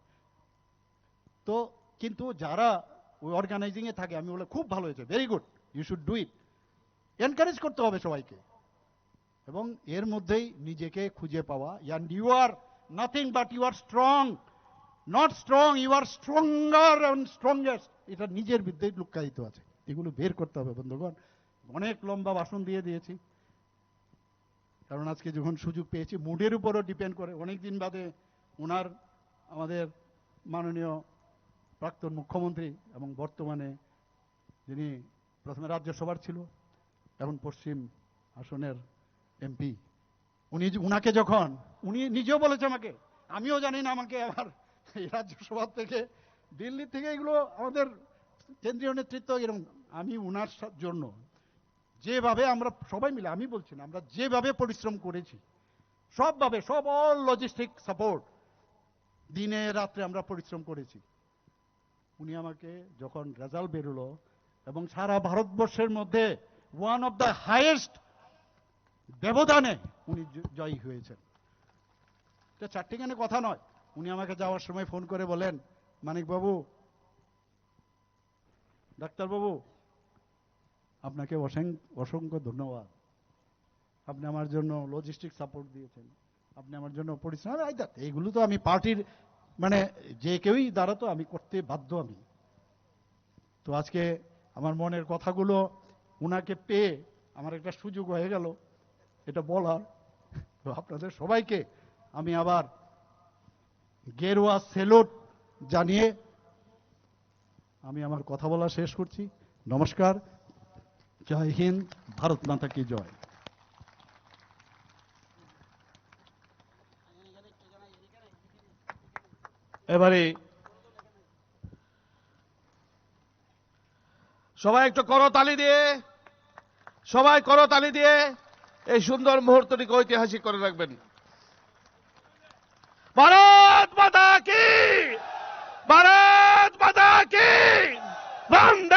তো কিন্তু যারা ওই অর্গানাইজিং এ থাকে, আমি বলে খুব ভালো হয়েছে, very good, you should do it. Encourage করতে হবে সবাইকে, এবং এর মধ্যেই নিজেকে খুঁজে পাওয়া। And you are nothing but you are strong, not strong, you are stronger and strongest. এটা নিজের বিদ্যেই লুক্কায়িত আছে, এগুলো বের করতে হবে বন্ধুগণ। অনেক লম্বা ভাষণ দিয়ে দিয়েছি, কারণ আজকে যখন সুযোগ পেয়েছি, মুডের উপরও ডিপেন্ড করে। অনেকদিন বাদে ওনার, আমাদের মাননীয় প্রাক্তন মুখ্যমন্ত্রী এবং বর্তমানে যিনি প্রথমে রাজ্যসভার ছিল, এখন পশ্চিম আসনের এমপি, উনাকে যখন, উনি নিজেও বলেছে আমাকে, আমিও জানি না, আমাকে আবার এই রাজ্যসভা থেকে, দিল্লি থেকে, এগুলো আমাদের কেন্দ্রীয় নেতৃত্ব এরকম, আমি উনার জন্য যেভাবে আমরা সবাই মিলে, আমি বলছি না, আমরা যেভাবে পরিশ্রম করেছি, সবভাবে, সব অল লজিস্টিক সাপোর্ট, দিনে রাত্রে আমরা পরিশ্রম করেছি। উনি আমাকে যখন রেজাল্ট বেরোলো, এবং সারা ভারতবর্ষের মধ্যে ওয়ান অফ দ্য হাইয়েস্ট ব্যবধানে উনি জয়ী হয়েছেন। এটা চারটিখানে কথা নয়। উনি আমাকে যাওয়ার সময় ফোন করে বলেন, মানিকবাবু, ডাক্তারবাবু, আপনাকে অসংখ্য ধন্যবাদ, আপনি আমার জন্য লজিস্টিক সাপোর্ট দিয়েছেন, আপনি আমার জন্য পরিশ্রম, এইগুলো তো আমি পার্টির মানে যে কেউই দাঁড়াতো, আমি করতে বাধ্য। আমি তো আজকে আমার মনের কথাগুলো উনাকে পেয়ে আমার একটা সুযোগ হয়ে গেল এটা বলার। তো আপনাদের সবাইকে আমি আবার গেরুয়া সেলুট জানিয়ে আমি আমার কথা বলা শেষ করছি। নমস্কার, জয় হিন্দ, ভারত মাতা কি জয়। এবারে সবাই একটু করতালি দিয়ে, সবাই করতালি দিয়ে এই সুন্দর মুহূর্তটিকে ঐতিহাসিক করে রাখবেন। ভারত মাতা কি, ভারত মাতা কি, বন্দে